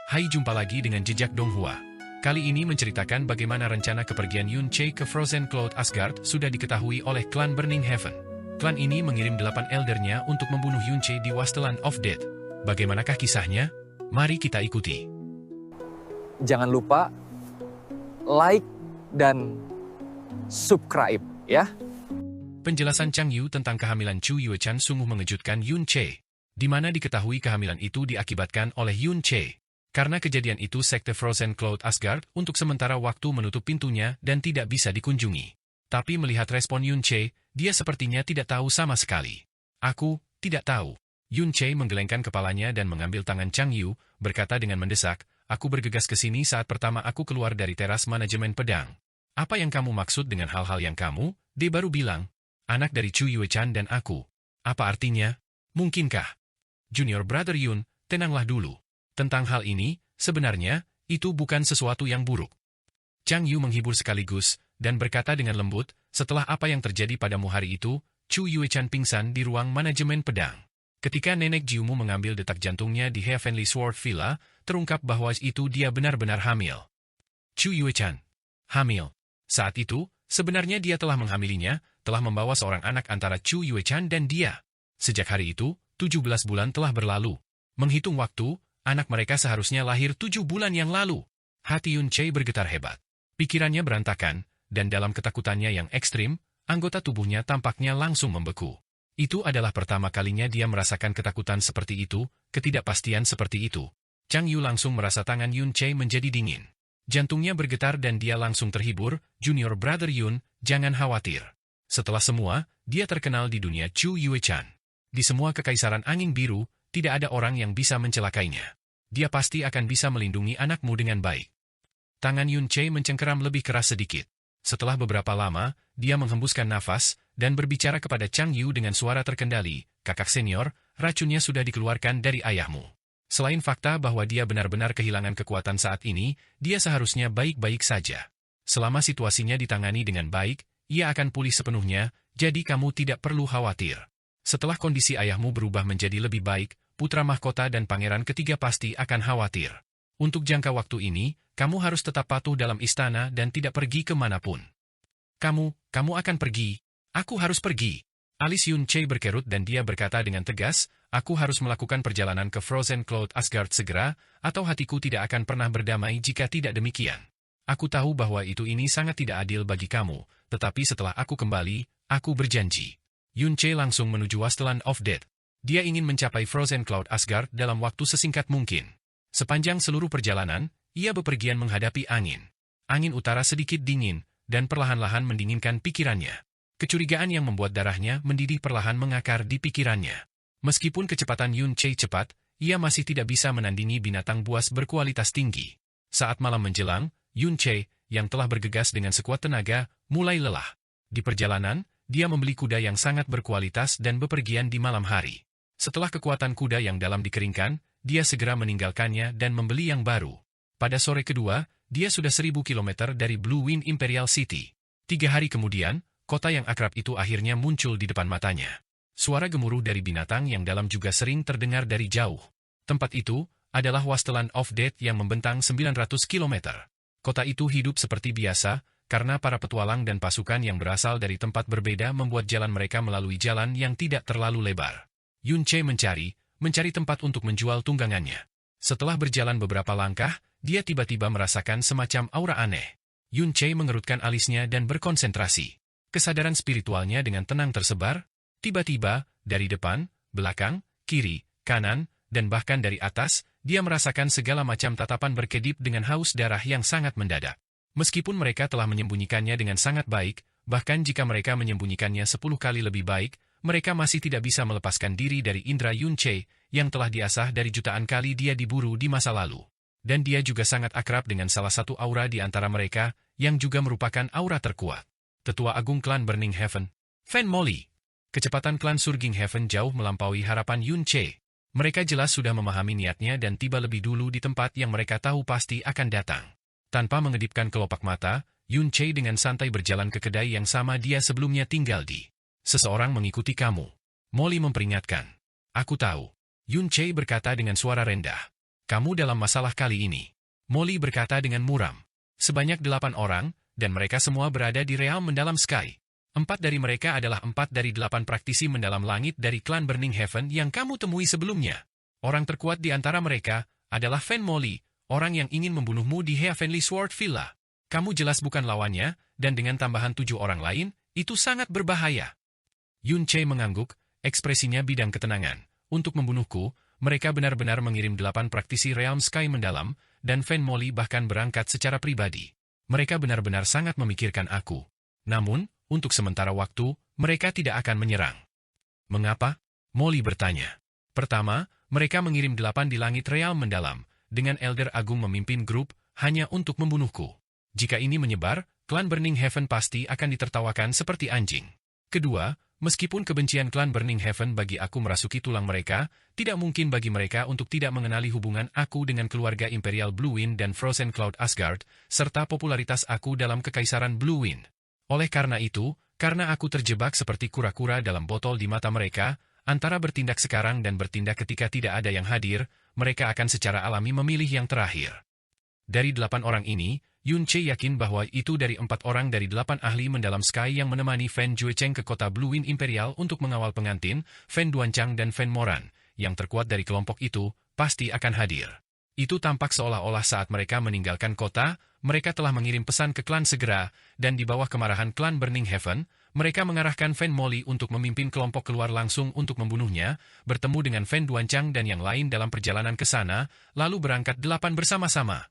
Hai, jumpa lagi dengan Jejak Donghua. Kali ini menceritakan bagaimana rencana kepergian Yun Che ke Frozen Cloud Asgard sudah diketahui oleh klan Burning Heaven. Klan ini mengirim 8 eldernya untuk membunuh Yun Che di Wasteland of Death. Bagaimanakah kisahnya? Mari kita ikuti. Jangan lupa like dan subscribe ya. Penjelasan Chang Yu tentang kehamilan Chu Yuechan sungguh mengejutkan Yun Che, di mana diketahui kehamilan itu diakibatkan oleh Yun Che. Karena kejadian itu, sekte Frozen Cloud Asgard untuk sementara waktu menutup pintunya dan tidak bisa dikunjungi. Tapi melihat respon Yun Che, dia sepertinya tidak tahu sama sekali. Aku tidak tahu. Yun Che menggelengkan kepalanya dan mengambil tangan Chang Yu, berkata dengan mendesak, aku bergegas ke sini saat pertama aku keluar dari teras manajemen pedang. Apa yang kamu maksud dengan hal-hal yang kamu, dia baru bilang? Anak dari Chu Yuechan dan aku. Apa artinya? Mungkinkah? Junior Brother Yun, tenanglah dulu. Tentang hal ini, sebenarnya, itu bukan sesuatu yang buruk. Chang Yu menghibur sekaligus, dan berkata dengan lembut, setelah apa yang terjadi padamu hari itu, Chu Yuechan pingsan di ruang manajemen pedang. Ketika nenek Jiumu mengambil detak jantungnya di Heavenly Sword Villa, terungkap bahwa itu dia benar-benar hamil. Chu Yuechan. Hamil. Saat itu, sebenarnya dia telah menghamilinya, telah membawa seorang anak antara Chu Yuechan dan dia. Sejak hari itu, 17 bulan telah berlalu. Menghitung waktu, anak mereka seharusnya lahir 7 bulan yang lalu. Hati Yun Che bergetar hebat. Pikirannya berantakan, dan dalam ketakutannya yang ekstrim, anggota tubuhnya tampaknya langsung membeku. Itu adalah pertama kalinya dia merasakan ketakutan seperti itu, ketidakpastian seperti itu. Chang Yu langsung merasa tangan Yun Che menjadi dingin. Jantungnya bergetar dan dia langsung terhibur, Junior Brother Yun, jangan khawatir. Setelah semua, dia terkenal di dunia Chu Yuechan. Di semua kekaisaran angin biru, tidak ada orang yang bisa mencelakainya. Dia pasti akan bisa melindungi anakmu dengan baik. Tangan Yun Che mencengkeram lebih keras sedikit. Setelah beberapa lama, dia menghembuskan nafas, dan berbicara kepada Chang Yu dengan suara terkendali, kakak senior, racunnya sudah dikeluarkan dari ayahmu. Selain fakta bahwa dia benar-benar kehilangan kekuatan saat ini, dia seharusnya baik-baik saja. Selama situasinya ditangani dengan baik, ia akan pulih sepenuhnya, jadi kamu tidak perlu khawatir. Setelah kondisi ayahmu berubah menjadi lebih baik, putra mahkota dan pangeran ketiga pasti akan khawatir. Untuk jangka waktu ini, kamu harus tetap patuh dalam istana dan tidak pergi kemanapun. Kamu akan pergi. Aku harus pergi. Alis Yun Che berkerut dan dia berkata dengan tegas, aku harus melakukan perjalanan ke Frozen Cloud Asgard segera, atau hatiku tidak akan pernah berdamai jika tidak demikian. Aku tahu bahwa ini sangat tidak adil bagi kamu, tetapi setelah aku kembali, aku berjanji. Yun Che langsung menuju Wasteland of Death. Dia ingin mencapai Frozen Cloud Asgard dalam waktu sesingkat mungkin. Sepanjang seluruh perjalanan, ia bepergian menghadapi angin. Angin utara sedikit dingin, dan perlahan-lahan mendinginkan pikirannya. Kecurigaan yang membuat darahnya mendidih perlahan mengakar di pikirannya. Meskipun kecepatan Yun Che cepat, ia masih tidak bisa menandingi binatang buas berkualitas tinggi. Saat malam menjelang, Yun Che, yang telah bergegas dengan sekuat tenaga, mulai lelah. Di perjalanan, dia membeli kuda yang sangat berkualitas dan bepergian di malam hari. Setelah kekuatan kuda yang dalam dikeringkan, dia segera meninggalkannya dan membeli yang baru. Pada sore kedua, dia sudah 1000 km dari Blue Wind Imperial City. 3 hari kemudian, kota yang akrab itu akhirnya muncul di depan matanya. Suara gemuruh dari binatang yang dalam juga sering terdengar dari jauh. Tempat itu adalah Wasteland of Death yang membentang 900 km. Kota itu hidup seperti biasa, karena para petualang dan pasukan yang berasal dari tempat berbeda membuat jalan mereka melalui jalan yang tidak terlalu lebar. Yun Che mencari tempat untuk menjual tunggangannya. Setelah berjalan beberapa langkah, dia tiba-tiba merasakan semacam aura aneh. Yun Che mengerutkan alisnya dan berkonsentrasi. Kesadaran spiritualnya dengan tenang tersebar. Tiba-tiba, dari depan, belakang, kiri, kanan, dan bahkan dari atas, dia merasakan segala macam tatapan berkedip dengan haus darah yang sangat mendadak. Meskipun mereka telah menyembunyikannya dengan sangat baik, bahkan jika mereka menyembunyikannya 10 kali lebih baik, mereka masih tidak bisa melepaskan diri dari indera Yun Che, yang telah diasah dari jutaan kali dia diburu di masa lalu. Dan dia juga sangat akrab dengan salah satu aura di antara mereka, yang juga merupakan aura terkuat. Tetua Agung Klan Burning Heaven, Fan Molly. Kecepatan klan Surging Heaven jauh melampaui harapan Yun Che. Mereka jelas sudah memahami niatnya dan tiba lebih dulu di tempat yang mereka tahu pasti akan datang. Tanpa mengedipkan kelopak mata, Yun Che dengan santai berjalan ke kedai yang sama dia sebelumnya tinggal di. Seseorang mengikuti kamu. Molly memperingatkan. Aku tahu. Yun Che berkata dengan suara rendah. Kamu dalam masalah kali ini. Molly berkata dengan muram. Sebanyak 8 orang, dan mereka semua berada di realm mendalam Sky. 4 dari mereka adalah 4 dari 8 praktisi mendalam langit dari klan Burning Heaven yang kamu temui sebelumnya. Orang terkuat di antara mereka adalah Fan Molly, orang yang ingin membunuhmu di Heavenly Sword Villa. Kamu jelas bukan lawannya, dan dengan tambahan 7 orang lain, itu sangat berbahaya. Yun Che mengangguk, ekspresinya bidang ketenangan. Untuk membunuhku, mereka benar-benar mengirim 8 praktisi Realm Sky mendalam, dan Fan Molly bahkan berangkat secara pribadi. Mereka benar-benar sangat memikirkan aku. Namun, untuk sementara waktu, mereka tidak akan menyerang. Mengapa? Molly bertanya. Pertama, mereka mengirim 8 di langit Realm mendalam, dengan Elder Agung memimpin grup, hanya untuk membunuhku. Jika ini menyebar, klan Burning Heaven pasti akan ditertawakan seperti anjing. Kedua, meskipun kebencian klan Burning Heaven bagi aku merasuki tulang mereka, tidak mungkin bagi mereka untuk tidak mengenali hubungan aku dengan keluarga Imperial Blue Wind dan Frozen Cloud Asgard, serta popularitas aku dalam Kekaisaran Blue Wind. Oleh karena itu, karena aku terjebak seperti kura-kura dalam botol di mata mereka, antara bertindak sekarang dan bertindak ketika tidak ada yang hadir, mereka akan secara alami memilih yang terakhir. Dari 8 orang ini, Yun Che yakin bahwa itu dari 4 orang dari 8 ahli mendalam Sky yang menemani Fan Juecheng ke kota Blue Wind Imperial untuk mengawal pengantin, Fan Duanchang dan Fan Moran, yang terkuat dari kelompok itu, pasti akan hadir. Itu tampak seolah-olah saat mereka meninggalkan kota, mereka telah mengirim pesan ke klan segera, dan di bawah kemarahan klan Burning Heaven, mereka mengarahkan Fan Molly untuk memimpin kelompok keluar langsung untuk membunuhnya, bertemu dengan Fan Duanchang dan yang lain dalam perjalanan ke sana, lalu berangkat 8 bersama-sama.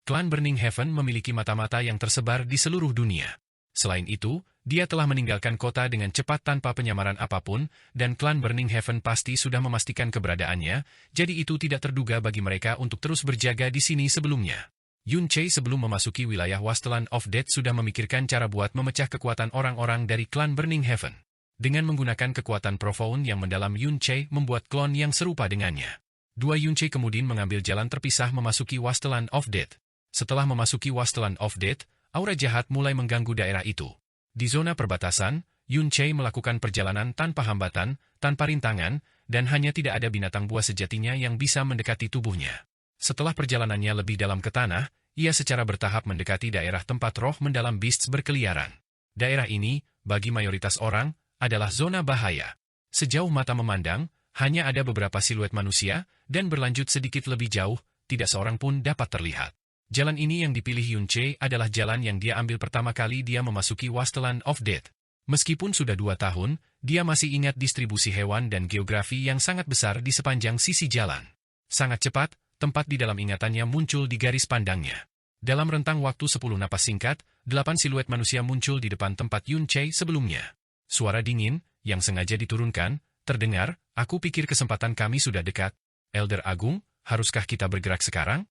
Klan Burning Heaven memiliki mata-mata yang tersebar di seluruh dunia. Selain itu, dia telah meninggalkan kota dengan cepat tanpa penyamaran apapun, dan klan Burning Heaven pasti sudah memastikan keberadaannya, jadi itu tidak terduga bagi mereka untuk terus berjaga di sini sebelumnya. Yun Che sebelum memasuki wilayah Wasteland of Death sudah memikirkan cara buat memecah kekuatan orang-orang dari klan Burning Heaven. Dengan menggunakan kekuatan profound yang mendalam, Yun Che membuat klon yang serupa dengannya. Dua Yun Che kemudian mengambil jalan terpisah memasuki Wasteland of Death. Setelah memasuki Wasteland of Death, aura jahat mulai mengganggu daerah itu. Di zona perbatasan, Yun Che melakukan perjalanan tanpa hambatan, tanpa rintangan, dan hanya tidak ada binatang buas sejatinya yang bisa mendekati tubuhnya. Setelah perjalanannya lebih dalam ke tanah, ia secara bertahap mendekati daerah tempat roh mendalam beasts berkeliaran. Daerah ini, bagi mayoritas orang, adalah zona bahaya. Sejauh mata memandang, hanya ada beberapa siluet manusia, dan berlanjut sedikit lebih jauh, tidak seorang pun dapat terlihat. Jalan ini yang dipilih Yun Che adalah jalan yang dia ambil pertama kali dia memasuki Wasteland of Death. Meskipun sudah 2 tahun, dia masih ingat distribusi hewan dan geografi yang sangat besar di sepanjang sisi jalan. Sangat cepat, tempat di dalam ingatannya muncul di garis pandangnya. Dalam rentang waktu 10 napas singkat, 8 siluet manusia muncul di depan tempat Yun Che sebelumnya. Suara dingin, yang sengaja diturunkan, terdengar, aku pikir kesempatan kami sudah dekat. Elder Agung, haruskah kita bergerak sekarang?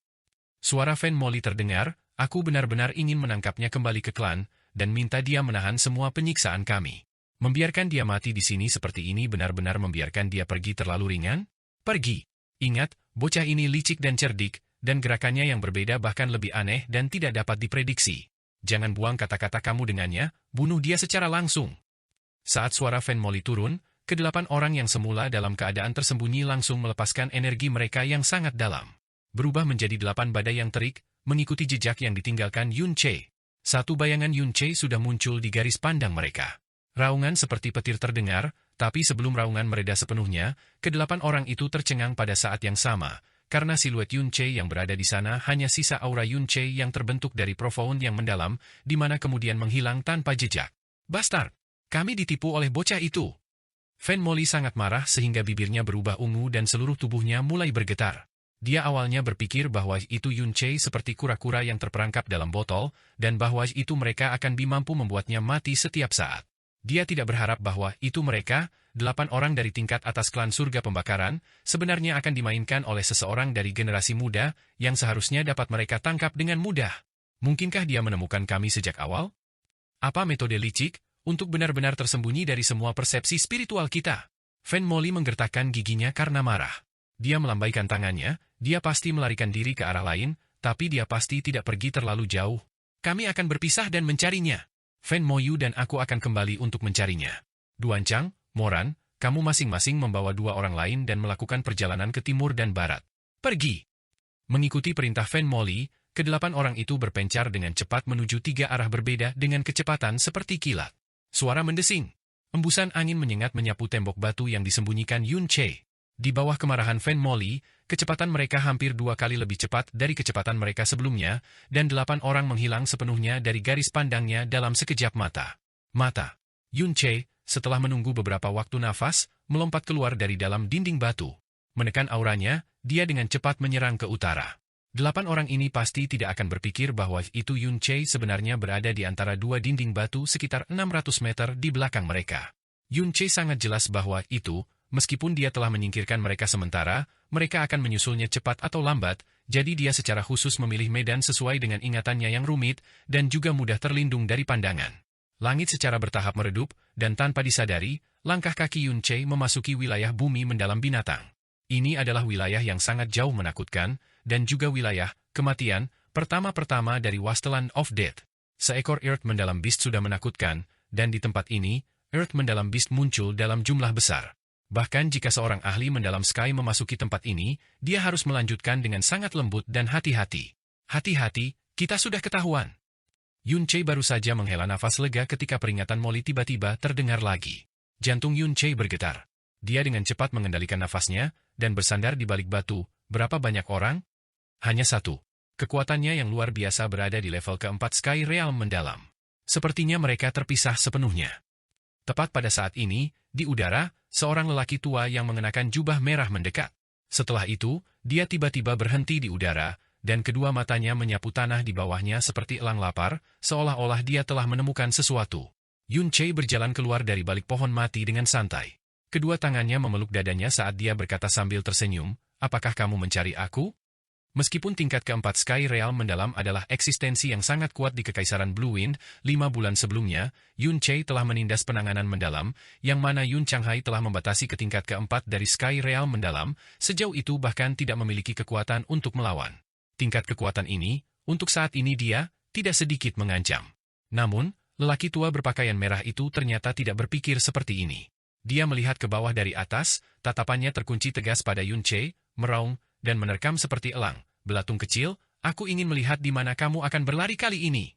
Suara Fan Molly terdengar, aku benar-benar ingin menangkapnya kembali ke klan, dan minta dia menahan semua penyiksaan kami. Membiarkan dia mati di sini seperti ini benar-benar membiarkan dia pergi terlalu ringan? Pergi. Ingat, bocah ini licik dan cerdik, dan gerakannya yang berbeda bahkan lebih aneh dan tidak dapat diprediksi. Jangan buang kata-kata kamu dengannya, bunuh dia secara langsung. Saat suara Fan Molly turun, ke-8 orang yang semula dalam keadaan tersembunyi langsung melepaskan energi mereka yang sangat dalam. Berubah menjadi 8 badai yang terik, mengikuti jejak yang ditinggalkan Yun Che. Satu bayangan Yun Che sudah muncul di garis pandang mereka. Raungan seperti petir terdengar, tapi sebelum raungan mereda sepenuhnya, ke-8 orang itu tercengang pada saat yang sama, karena siluet Yun Che yang berada di sana hanya sisa aura Yun Che yang terbentuk dari profound yang mendalam, di mana kemudian menghilang tanpa jejak. Bastard! Kami ditipu oleh bocah itu. Fan Molly sangat marah sehingga bibirnya berubah ungu dan seluruh tubuhnya mulai bergetar. Dia awalnya berpikir bahwa itu Yun Che seperti kura-kura yang terperangkap dalam botol, dan bahwa itu mereka akan mampu membuatnya mati setiap saat. Dia tidak berharap bahwa itu mereka, 8 orang dari tingkat atas klan surga pembakaran, sebenarnya akan dimainkan oleh seseorang dari generasi muda, yang seharusnya dapat mereka tangkap dengan mudah. Mungkinkah dia menemukan kami sejak awal? Apa metode licik, untuk benar-benar tersembunyi dari semua persepsi spiritual kita? Fan Molly menggertakkan giginya karena marah. Dia melambaikan tangannya, dia pasti melarikan diri ke arah lain, tapi dia pasti tidak pergi terlalu jauh. Kami akan berpisah dan mencarinya. Fan Moyu dan aku akan kembali untuk mencarinya. Duanchang, Moran, kamu masing-masing membawa 2 orang lain dan melakukan perjalanan ke timur dan barat. Pergi! Mengikuti perintah Fan Molly, kedelapan orang itu berpencar dengan cepat menuju 3 arah berbeda dengan kecepatan seperti kilat. Suara mendesing. Embusan angin menyengat menyapu tembok batu yang disembunyikan Yun Che. Di bawah kemarahan Fan Molly, kecepatan mereka hampir 2 kali lebih cepat dari kecepatan mereka sebelumnya, dan 8 orang menghilang sepenuhnya dari garis pandangnya dalam sekejap mata. Yun Che, setelah menunggu beberapa waktu nafas, melompat keluar dari dalam dinding batu. Menekan auranya, dia dengan cepat menyerang ke utara. 8 orang ini pasti tidak akan berpikir bahwa itu Yun Che sebenarnya berada di antara 2 dinding batu sekitar 600 meter di belakang mereka. Yun Che sangat jelas bahwa itu, meskipun dia telah menyingkirkan mereka sementara, mereka akan menyusulnya cepat atau lambat, jadi dia secara khusus memilih medan sesuai dengan ingatannya yang rumit dan juga mudah terlindung dari pandangan. Langit secara bertahap meredup, dan tanpa disadari, langkah kaki Yun Che memasuki wilayah bumi mendalam binatang. Ini adalah wilayah yang sangat jauh menakutkan, dan juga wilayah kematian pertama-pertama dari Wasteland of Death. Seekor Earth mendalam beast sudah menakutkan, dan di tempat ini, Earth mendalam beast muncul dalam jumlah besar. Bahkan jika seorang ahli mendalam Sky memasuki tempat ini, dia harus melanjutkan dengan sangat lembut dan hati-hati. Hati-hati, kita sudah ketahuan. Yun Che baru saja menghela nafas lega ketika peringatan Molly tiba-tiba terdengar lagi. Jantung Yun Che bergetar. Dia dengan cepat mengendalikan nafasnya, dan bersandar di balik batu. Berapa banyak orang? Hanya 1. Kekuatannya yang luar biasa berada di level keempat Sky Realm mendalam. Sepertinya mereka terpisah sepenuhnya. Tepat pada saat ini, di udara, seorang lelaki tua yang mengenakan jubah merah mendekat. Setelah itu, dia tiba-tiba berhenti di udara, dan kedua matanya menyapu tanah di bawahnya seperti elang lapar, seolah-olah dia telah menemukan sesuatu. Yun Che berjalan keluar dari balik pohon mati dengan santai. Kedua tangannya memeluk dadanya saat dia berkata sambil tersenyum, "Apakah kamu mencari aku?" Meskipun tingkat keempat Sky Realm mendalam adalah eksistensi yang sangat kuat di Kekaisaran Blue Wind, 5 bulan sebelumnya, Yun Che telah menindas penanganan mendalam, yang mana Yun Changhai telah membatasi ke tingkat keempat dari Sky Realm mendalam, sejauh itu bahkan tidak memiliki kekuatan untuk melawan. Tingkat kekuatan ini, untuk saat ini dia, tidak sedikit mengancam. Namun, lelaki tua berpakaian merah itu ternyata tidak berpikir seperti ini. Dia melihat ke bawah dari atas, tatapannya terkunci tegas pada Yun Che, meraung, dan menerkam seperti elang. "Belatung kecil, aku ingin melihat di mana kamu akan berlari kali ini."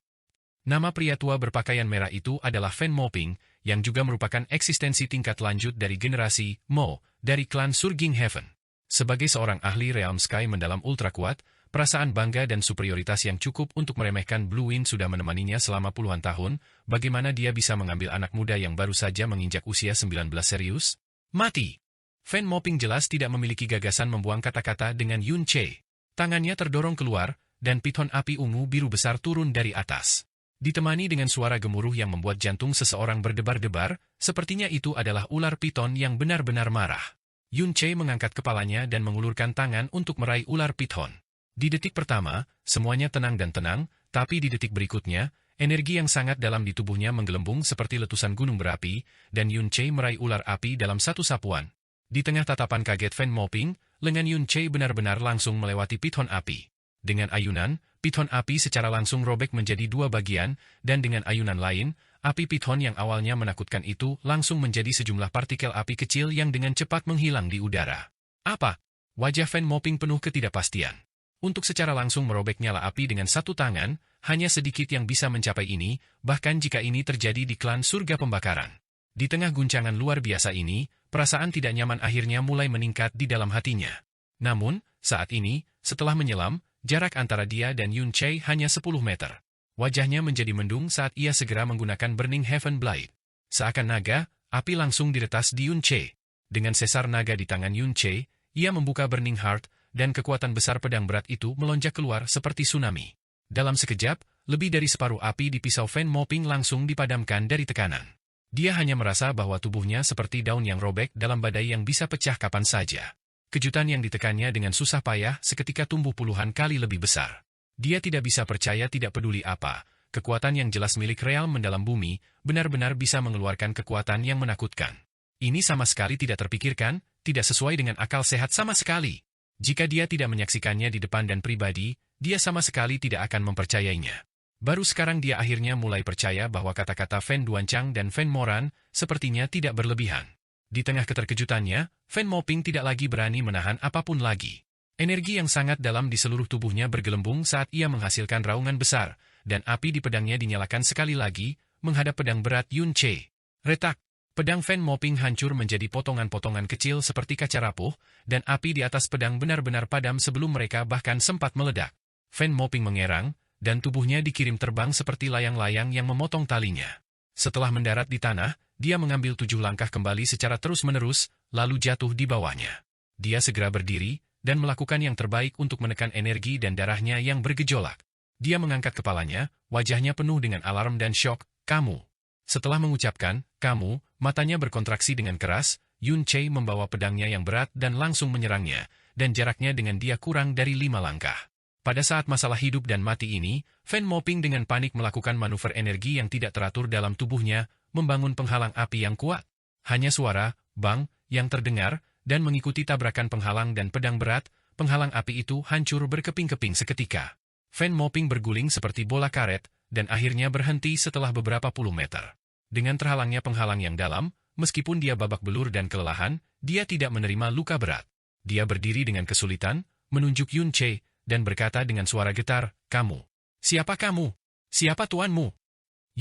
Nama pria tua berpakaian merah itu adalah Fan Moping, yang juga merupakan eksistensi tingkat lanjut dari generasi Mo, dari klan Surging Heaven. Sebagai seorang ahli Realm Sky mendalam ultra kuat, perasaan bangga dan superioritas yang cukup untuk meremehkan Blue Wind sudah menemaninya selama puluhan tahun. Bagaimana dia bisa mengambil anak muda yang baru saja menginjak usia 19 serius? Mati! Fan Moping jelas tidak memiliki gagasan membuang kata-kata dengan Yun Che. Tangannya terdorong keluar, dan piton api ungu biru besar turun dari atas. Ditemani dengan suara gemuruh yang membuat jantung seseorang berdebar-debar, sepertinya itu adalah ular piton yang benar-benar marah. Yun Che mengangkat kepalanya dan mengulurkan tangan untuk meraih ular piton. Di detik pertama, semuanya tenang dan tenang, tapi di detik berikutnya, energi yang sangat dalam di tubuhnya menggelembung seperti letusan gunung berapi, dan Yun Che meraih ular api dalam satu sapuan. Di tengah tatapan kaget Fan Moping, lengan Yun Che benar-benar langsung melewati piton api. Dengan ayunan, piton api secara langsung robek menjadi 2 bagian, dan dengan ayunan lain, api piton yang awalnya menakutkan itu langsung menjadi sejumlah partikel api kecil yang dengan cepat menghilang di udara. Apa? Wajah Fan Moping penuh ketidakpastian. Untuk secara langsung merobek nyala api dengan satu tangan, hanya sedikit yang bisa mencapai ini, bahkan jika ini terjadi di klan surga pembakaran. Di tengah guncangan luar biasa ini, perasaan tidak nyaman akhirnya mulai meningkat di dalam hatinya. Namun, saat ini, setelah menyelam, jarak antara dia dan Yun Che hanya 10 meter. Wajahnya menjadi mendung saat ia segera menggunakan Burning Heaven Blade. Seakan naga, api langsung diretas di Yun Che. Dengan sesar naga di tangan Yun Che, ia membuka Burning Heart, dan kekuatan besar pedang berat itu melonjak keluar seperti tsunami. Dalam sekejap, lebih dari separuh api di pisau Fan Moping langsung dipadamkan dari tekanan. Dia hanya merasa bahwa tubuhnya seperti daun yang robek dalam badai yang bisa pecah kapan saja. Kejutan yang ditekannya dengan susah payah seketika tumbuh puluhan kali lebih besar. Dia tidak bisa percaya tidak peduli apa, kekuatan yang jelas milik Realm mendalam bumi, benar-benar bisa mengeluarkan kekuatan yang menakutkan. Ini sama sekali tidak terpikirkan, tidak sesuai dengan akal sehat sama sekali. Jika dia tidak menyaksikannya di depan dan pribadi, dia sama sekali tidak akan mempercayainya. Baru sekarang dia akhirnya mulai percaya bahwa kata-kata Fan Duanchang dan Fan Moran sepertinya tidak berlebihan. Di tengah keterkejutannya, Fan Moping tidak lagi berani menahan apapun lagi. Energi yang sangat dalam di seluruh tubuhnya bergelembung saat ia menghasilkan raungan besar, dan api di pedangnya dinyalakan sekali lagi, menghadap pedang berat Yun Che. Retak! Pedang Fan Moping hancur menjadi potongan-potongan kecil seperti kaca rapuh, dan api di atas pedang benar-benar padam sebelum mereka bahkan sempat meledak. Fan Moping mengerang, dan tubuhnya dikirim terbang seperti layang-layang yang memotong talinya. Setelah mendarat di tanah, dia mengambil 7 langkah kembali secara terus-menerus, lalu jatuh di bawahnya. Dia segera berdiri, dan melakukan yang terbaik untuk menekan energi dan darahnya yang bergejolak. Dia mengangkat kepalanya, wajahnya penuh dengan alarm dan syok. Kamu. Setelah mengucapkan, kamu, matanya berkontraksi dengan keras, Yun Che membawa pedangnya yang berat dan langsung menyerangnya, dan jaraknya dengan dia kurang dari 5 langkah. Pada saat masalah hidup dan mati ini, Fan Moping dengan panik melakukan manuver energi yang tidak teratur dalam tubuhnya, membangun penghalang api yang kuat. Hanya suara, bang, yang terdengar, dan mengikuti tabrakan penghalang dan pedang berat, penghalang api itu hancur berkeping-keping seketika. Fan Moping berguling seperti bola karet, dan akhirnya berhenti setelah beberapa puluh meter. Dengan terhalangnya penghalang yang dalam, meskipun dia babak belur dan kelelahan, dia tidak menerima luka berat. Dia berdiri dengan kesulitan, menunjuk Yun Che, dan berkata dengan suara getar, kamu. Siapa kamu? Siapa tuanmu?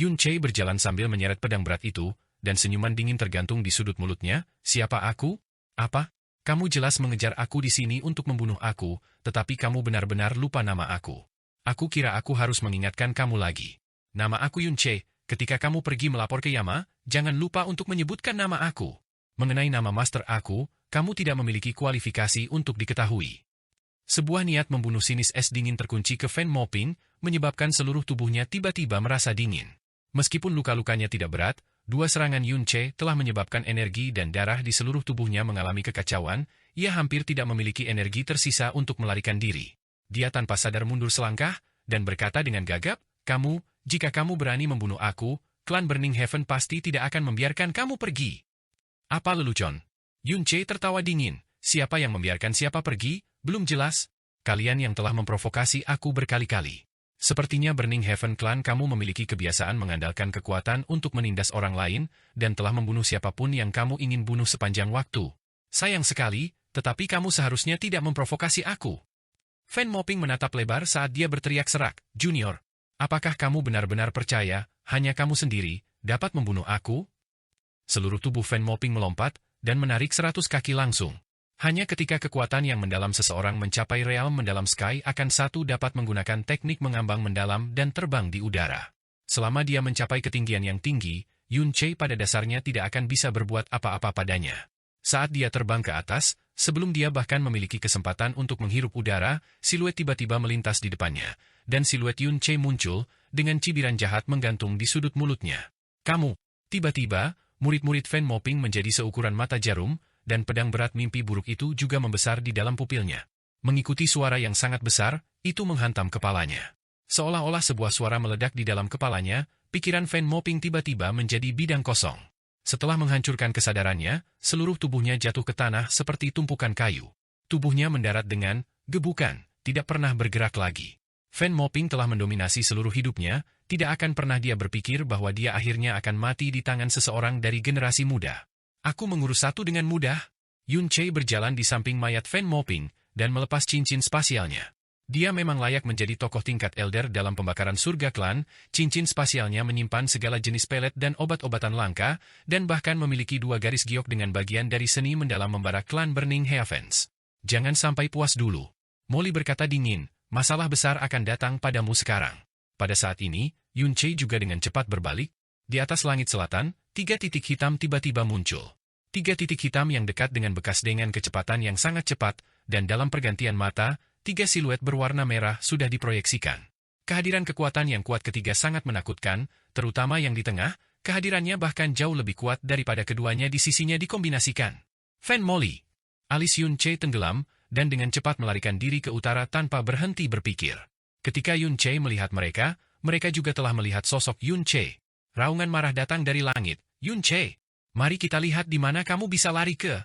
Yun Che berjalan sambil menyeret pedang berat itu, dan senyuman dingin tergantung di sudut mulutnya. Siapa aku? Apa? Kamu jelas mengejar aku di sini untuk membunuh aku, tetapi kamu benar-benar lupa nama aku. Aku kira aku harus mengingatkan kamu lagi. Nama aku Yun Che. Ketika kamu pergi melapor ke Yama, jangan lupa untuk menyebutkan nama aku. Mengenai nama master aku, kamu tidak memiliki kualifikasi untuk diketahui. Sebuah niat membunuh sinis es dingin terkunci ke Fan Moping, menyebabkan seluruh tubuhnya tiba-tiba merasa dingin. Meskipun luka-lukanya tidak berat, 2 serangan Yun Che telah menyebabkan energi dan darah di seluruh tubuhnya mengalami kekacauan, ia hampir tidak memiliki energi tersisa untuk melarikan diri. Dia tanpa sadar mundur selangkah, dan berkata dengan gagap, kamu, jika kamu berani membunuh aku, klan Burning Heaven pasti tidak akan membiarkan kamu pergi. Apa lelucon? Yun Che tertawa dingin. Siapa yang membiarkan siapa pergi? Belum jelas. Kalian yang telah memprovokasi aku berkali-kali. Sepertinya Burning Heaven Clan kamu memiliki kebiasaan mengandalkan kekuatan untuk menindas orang lain, dan telah membunuh siapapun yang kamu ingin bunuh sepanjang waktu. Sayang sekali, tetapi kamu seharusnya tidak memprovokasi aku. Fan Moping menatap lebar saat dia berteriak serak, Junior, apakah kamu benar-benar percaya, hanya kamu sendiri, dapat membunuh aku? Seluruh tubuh Fan Moping melompat, dan menarik 100 kaki langsung. Hanya ketika kekuatan yang mendalam seseorang mencapai realm mendalam sky akan satu dapat menggunakan teknik mengambang mendalam dan terbang di udara. Selama dia mencapai ketinggian yang tinggi, Yun Che pada dasarnya tidak akan bisa berbuat apa-apa padanya. Saat dia terbang ke atas, sebelum dia bahkan memiliki kesempatan untuk menghirup udara, siluet tiba-tiba melintas di depannya, dan siluet Yun Che muncul, dengan cibiran jahat menggantung di sudut mulutnya. Kamu! Tiba-tiba, murid-murid Fan Moping menjadi seukuran mata jarum, dan pedang berat mimpi buruk itu juga membesar di dalam pupilnya. Mengikuti suara yang sangat besar, itu menghantam kepalanya. Seolah-olah sebuah suara meledak di dalam kepalanya, pikiran Fan Moping tiba-tiba menjadi bidang kosong. Setelah menghancurkan kesadarannya, seluruh tubuhnya jatuh ke tanah seperti tumpukan kayu. Tubuhnya mendarat dengan gebukan, tidak pernah bergerak lagi. Fan Moping telah mendominasi seluruh hidupnya, tidak akan pernah dia berpikir bahwa dia akhirnya akan mati di tangan seseorang dari generasi muda. Aku mengurus satu dengan mudah. Yun Che berjalan di samping mayat Fan Moping, dan melepas cincin spasialnya. Dia memang layak menjadi tokoh tingkat elder dalam pembakaran surga klan, cincin spasialnya menyimpan segala jenis pelet dan obat-obatan langka, dan bahkan memiliki 2 garis giok dengan bagian dari seni mendalam membara klan Burning Heavens. Jangan sampai puas dulu. Molly berkata dingin, masalah besar akan datang padamu sekarang. Pada saat ini, Yun Che juga dengan cepat berbalik. Di atas langit selatan, 3 titik hitam tiba-tiba muncul. 3 titik hitam yang dekat dengan bekas dengan kecepatan yang sangat cepat, dan dalam pergantian mata, 3 siluet berwarna merah sudah diproyeksikan. Kehadiran kekuatan yang kuat ketiga sangat menakutkan, terutama yang di tengah, kehadirannya bahkan jauh lebih kuat daripada keduanya di sisinya dikombinasikan. Fan Molly. Alis Yun Che tenggelam, dan dengan cepat melarikan diri ke utara tanpa berhenti berpikir. Ketika Yun Che melihat mereka, mereka juga telah melihat sosok Yun Che. Raungan marah datang dari langit. Yun Che, mari kita lihat di mana kamu bisa lari ke.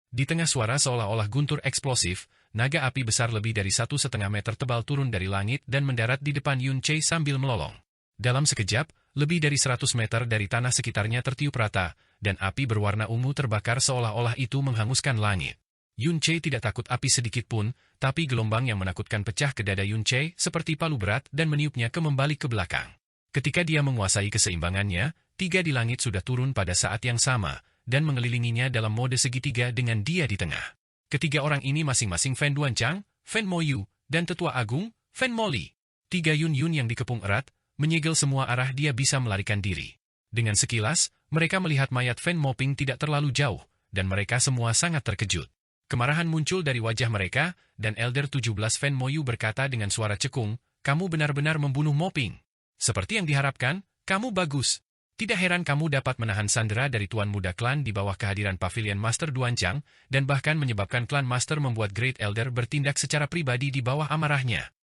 Di tengah suara seolah-olah guntur eksplosif, naga api besar lebih dari 1,5 meter tebal turun dari langit dan mendarat di depan Yun Che sambil melolong. Dalam sekejap, lebih dari 100 meter dari tanah sekitarnya tertiup rata, dan api berwarna ungu terbakar seolah-olah itu menghanguskan langit. Yun Che tidak takut api sedikit pun, tapi gelombang yang menakutkan pecah ke dada Yun Che seperti palu berat dan meniupnya membalik ke belakang. Ketika dia menguasai keseimbangannya, tiga di langit sudah turun pada saat yang sama, dan mengelilinginya dalam mode segitiga dengan dia di tengah. Ketiga orang ini masing-masing Fan Duanchang, Fan Moyu, dan Tetua Agung, Fan Moli. Tiga Yun yang dikepung erat, menyegel semua arah dia bisa melarikan diri. Dengan sekilas, mereka melihat mayat Fan Moping tidak terlalu jauh, dan mereka semua sangat terkejut. Kemarahan muncul dari wajah mereka, dan Elder 17 Fan Moyu berkata dengan suara cekung, "Kamu benar-benar membunuh Moping. Seperti yang diharapkan, kamu bagus. Tidak heran kamu dapat menahan sandera dari Tuan Muda Klan di bawah kehadiran Pavilion Master Duanchang, dan bahkan menyebabkan Klan Master membuat Great Elder bertindak secara pribadi di bawah amarahnya.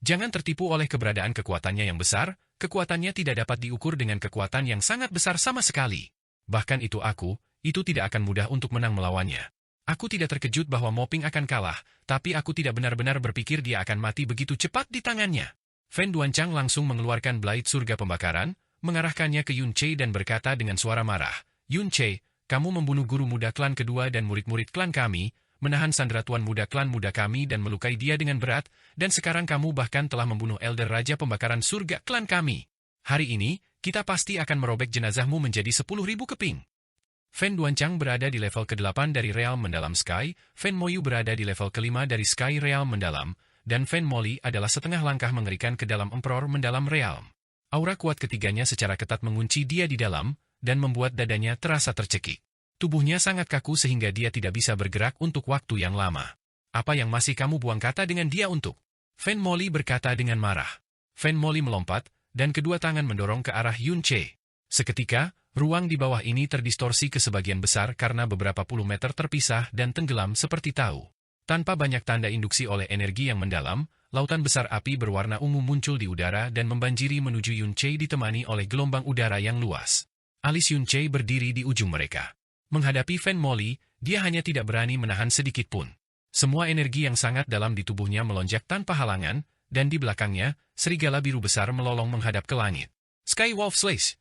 Jangan tertipu oleh keberadaan kekuatannya yang besar, kekuatannya tidak dapat diukur dengan kekuatan yang sangat besar sama sekali. Bahkan itu tidak akan mudah untuk menang melawannya. Aku tidak terkejut bahwa Moping akan kalah, tapi aku tidak benar-benar berpikir dia akan mati begitu cepat di tangannya." Fan Duanchang langsung mengeluarkan Blade Surga Pembakaran, mengarahkannya ke Yun Che dan berkata dengan suara marah, "Yun Che, kamu membunuh guru muda klan kedua dan murid-murid klan kami, menahan sandera Tuan Muda Klan muda kami dan melukai dia dengan berat, dan sekarang kamu bahkan telah membunuh Elder Raja Pembakaran Surga Klan kami. Hari ini, kita pasti akan merobek jenazahmu menjadi 10.000 keping." Fan Duanchang berada di level ke-8 dari Realm Mendalam Sky, Fan Moyu berada di level ke-5 dari Sky Realm Mendalam, dan Fan Moli adalah setengah langkah mengerikan ke dalam Emperor Mendalam Realm. Aura kuat ketiganya secara ketat mengunci dia di dalam, dan membuat dadanya terasa tercekik. Tubuhnya sangat kaku sehingga dia tidak bisa bergerak untuk waktu yang lama. "Apa yang masih kamu buang kata dengan dia untuk?" Fan Moli berkata dengan marah. Fan Moli melompat, dan kedua tangan mendorong ke arah Yun Che. Seketika, ruang di bawah ini terdistorsi ke sebagian besar karena beberapa puluh meter terpisah dan tenggelam seperti tahu. Tanpa banyak tanda induksi oleh energi yang mendalam, lautan besar api berwarna ungu muncul di udara dan membanjiri menuju Yun Che ditemani oleh gelombang udara yang luas. Alis Yun Che berdiri di ujung mereka. Menghadapi Fan Moli, dia hanya tidak berani menahan sedikit pun. Semua energi yang sangat dalam di tubuhnya melonjak tanpa halangan, dan di belakangnya, serigala biru besar melolong menghadap ke langit. Sky Wolf Slash.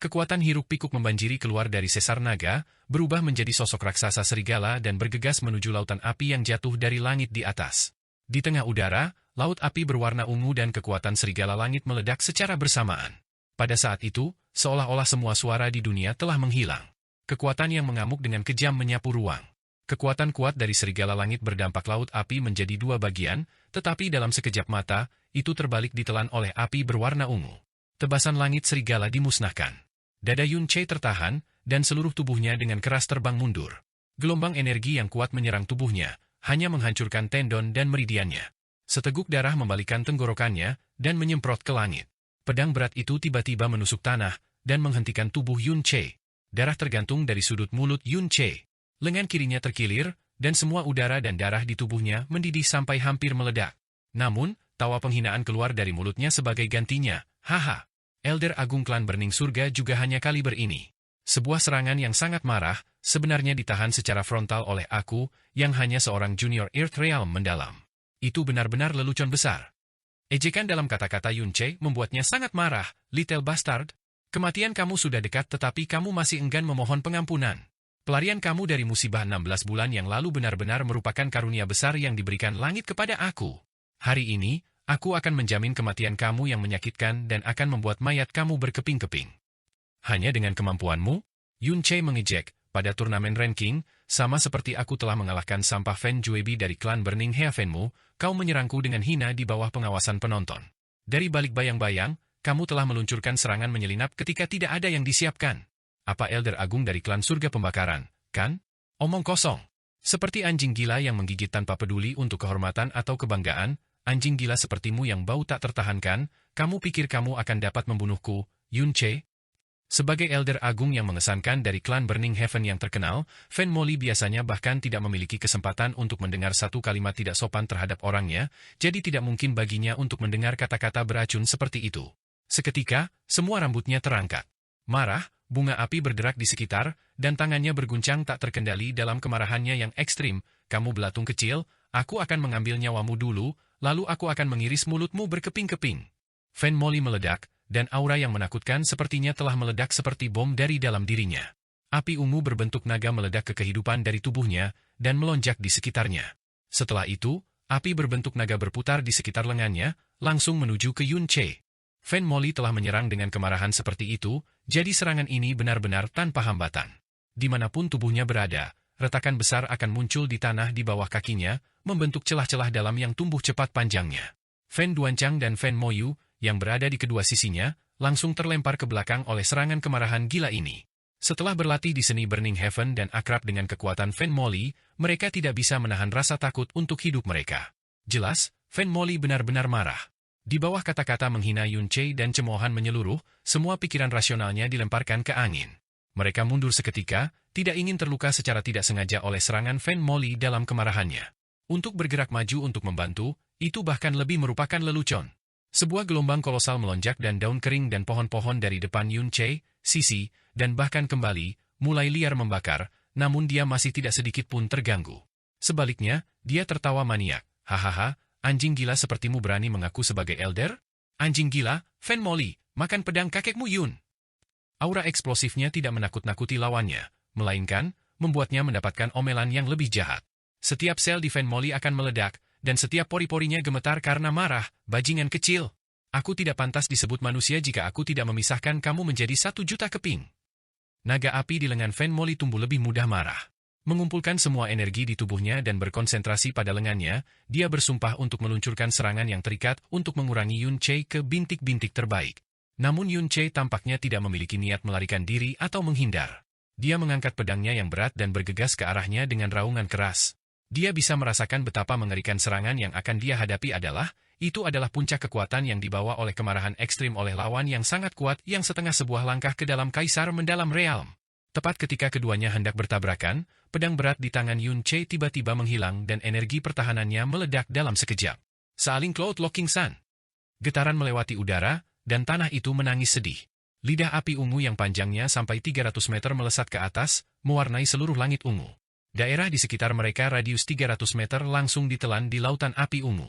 Kekuatan hiruk-pikuk membanjiri keluar dari sesar naga, berubah menjadi sosok raksasa serigala dan bergegas menuju lautan api yang jatuh dari langit di atas. Di tengah udara, laut api berwarna ungu dan kekuatan serigala langit meledak secara bersamaan. Pada saat itu, seolah-olah semua suara di dunia telah menghilang. Kekuatan yang mengamuk dengan kejam menyapu ruang. Kekuatan kuat dari serigala langit berdampak laut api menjadi dua bagian, tetapi dalam sekejap mata, itu terbalik ditelan oleh api berwarna ungu. Tebasan langit serigala dimusnahkan. Dada Yun Che tertahan, dan seluruh tubuhnya dengan keras terbang mundur. Gelombang energi yang kuat menyerang tubuhnya, hanya menghancurkan tendon dan meridiannya. Seteguk darah membalikan tenggorokannya, dan menyemprot ke langit. Pedang berat itu tiba-tiba menusuk tanah, dan menghentikan tubuh Yun Che. Darah tergantung dari sudut mulut Yun Che. Lengan kirinya terkilir, dan semua udara dan darah di tubuhnya mendidih sampai hampir meledak. Namun, tawa penghinaan keluar dari mulutnya sebagai gantinya. "Haha, Elder Agung Klan Burning Surga juga hanya kaliber ini." Sebuah serangan yang sangat marah, sebenarnya ditahan secara frontal oleh aku, yang hanya seorang junior Earth Realm mendalam. Itu benar-benar lelucon besar. Ejekan dalam kata-kata Yun Che membuatnya sangat marah. "Little bastard. Kematian kamu sudah dekat tetapi kamu masih enggan memohon pengampunan. Pelarian kamu dari musibah 16 bulan yang lalu benar-benar merupakan karunia besar yang diberikan langit kepada aku. Hari ini, aku akan menjamin kematian kamu yang menyakitkan dan akan membuat mayat kamu berkeping-keping." "Hanya dengan kemampuanmu?" Yun Che mengejek. "Pada turnamen ranking, sama seperti aku telah mengalahkan sampah Fan Juebi dari klan Burning Heavenmu, kau menyerangku dengan hina di bawah pengawasan penonton. Dari balik bayang-bayang, kamu telah meluncurkan serangan menyelinap ketika tidak ada yang disiapkan. Apa Elder Agung dari klan Surga Pembakaran, kan? Omong kosong. Seperti anjing gila yang menggigit tanpa peduli untuk kehormatan atau kebanggaan, anjing gila sepertimu yang bau tak tertahankan, kamu pikir kamu akan dapat membunuhku, Yun Che?" Sebagai Elder Agung yang mengesankan dari klan Burning Heaven yang terkenal, Fan Moli biasanya bahkan tidak memiliki kesempatan untuk mendengar satu kalimat tidak sopan terhadap orangnya, jadi tidak mungkin baginya untuk mendengar kata-kata beracun seperti itu. Seketika, semua rambutnya terangkat. Marah, bunga api berderak di sekitar, dan tangannya berguncang tak terkendali dalam kemarahannya yang ekstrim. "Kamu belatung kecil, aku akan mengambil nyawamu dulu, lalu aku akan mengiris mulutmu berkeping-keping." Fan Moli meledak, dan aura yang menakutkan sepertinya telah meledak seperti bom dari dalam dirinya. Api ungu berbentuk naga meledak ke kehidupan dari tubuhnya dan melonjak di sekitarnya. Setelah itu, api berbentuk naga berputar di sekitar lengannya, langsung menuju ke Yun Che. Fan Molly telah menyerang dengan kemarahan seperti itu, jadi serangan ini benar-benar tanpa hambatan. Dimanapun tubuhnya berada, retakan besar akan muncul di tanah di bawah kakinya, membentuk celah-celah dalam yang tumbuh cepat panjangnya. Fan Duanchang dan Fan Moyu, yang berada di kedua sisinya, langsung terlempar ke belakang oleh serangan kemarahan gila ini. Setelah berlatih di seni Burning Heaven dan akrab dengan kekuatan Fan Molly, mereka tidak bisa menahan rasa takut untuk hidup mereka. Jelas, Fan Molly benar-benar marah. Di bawah kata-kata menghina Yun Che dan cemoohan menyeluruh, semua pikiran rasionalnya dilemparkan ke angin. Mereka mundur seketika, tidak ingin terluka secara tidak sengaja oleh serangan Fan Molly dalam kemarahannya. Untuk bergerak maju untuk membantu, itu bahkan lebih merupakan lelucon. Sebuah gelombang kolosal melonjak dan daun kering dan pohon-pohon dari depan Yun Che, sisi, dan bahkan kembali, mulai liar membakar, namun dia masih tidak sedikit pun terganggu. Sebaliknya, dia tertawa maniak. Hahaha, anjing gila sepertimu berani mengaku sebagai elder? Anjing gila, Fan Molly, makan pedang kakekmu Yun. Aura eksplosifnya tidak menakut-nakuti lawannya, melainkan, membuatnya mendapatkan omelan yang lebih jahat. Setiap sel di Fan Molly akan meledak, dan setiap pori-porinya gemetar karena marah, bajingan kecil. Aku tidak pantas disebut manusia jika aku tidak memisahkan kamu menjadi 1.000.000 keping. Naga api di lengan Fan Molly tumbuh lebih mudah marah. Mengumpulkan semua energi di tubuhnya dan berkonsentrasi pada lengannya, dia bersumpah untuk meluncurkan serangan yang terikat untuk mengurangi Yun Che ke bintik-bintik terbaik. Namun Yun Che tampaknya tidak memiliki niat melarikan diri atau menghindar. Dia mengangkat pedangnya yang berat dan bergegas ke arahnya dengan raungan keras. Dia bisa merasakan betapa mengerikan serangan yang akan dia hadapi itu adalah puncak kekuatan yang dibawa oleh kemarahan ekstrim oleh lawan yang sangat kuat yang setengah sebuah langkah ke dalam Kaisar Mendalam Realm. Tepat ketika keduanya hendak bertabrakan, pedang berat di tangan Yun Che tiba-tiba menghilang dan energi pertahanannya meledak dalam sekejap. Saling Cloud Locking Sun. Getaran melewati udara, dan tanah itu menangis sedih. Lidah api ungu yang panjangnya sampai 300 meter melesat ke atas, mewarnai seluruh langit ungu. Daerah di sekitar mereka radius 300 meter langsung ditelan di lautan api ungu.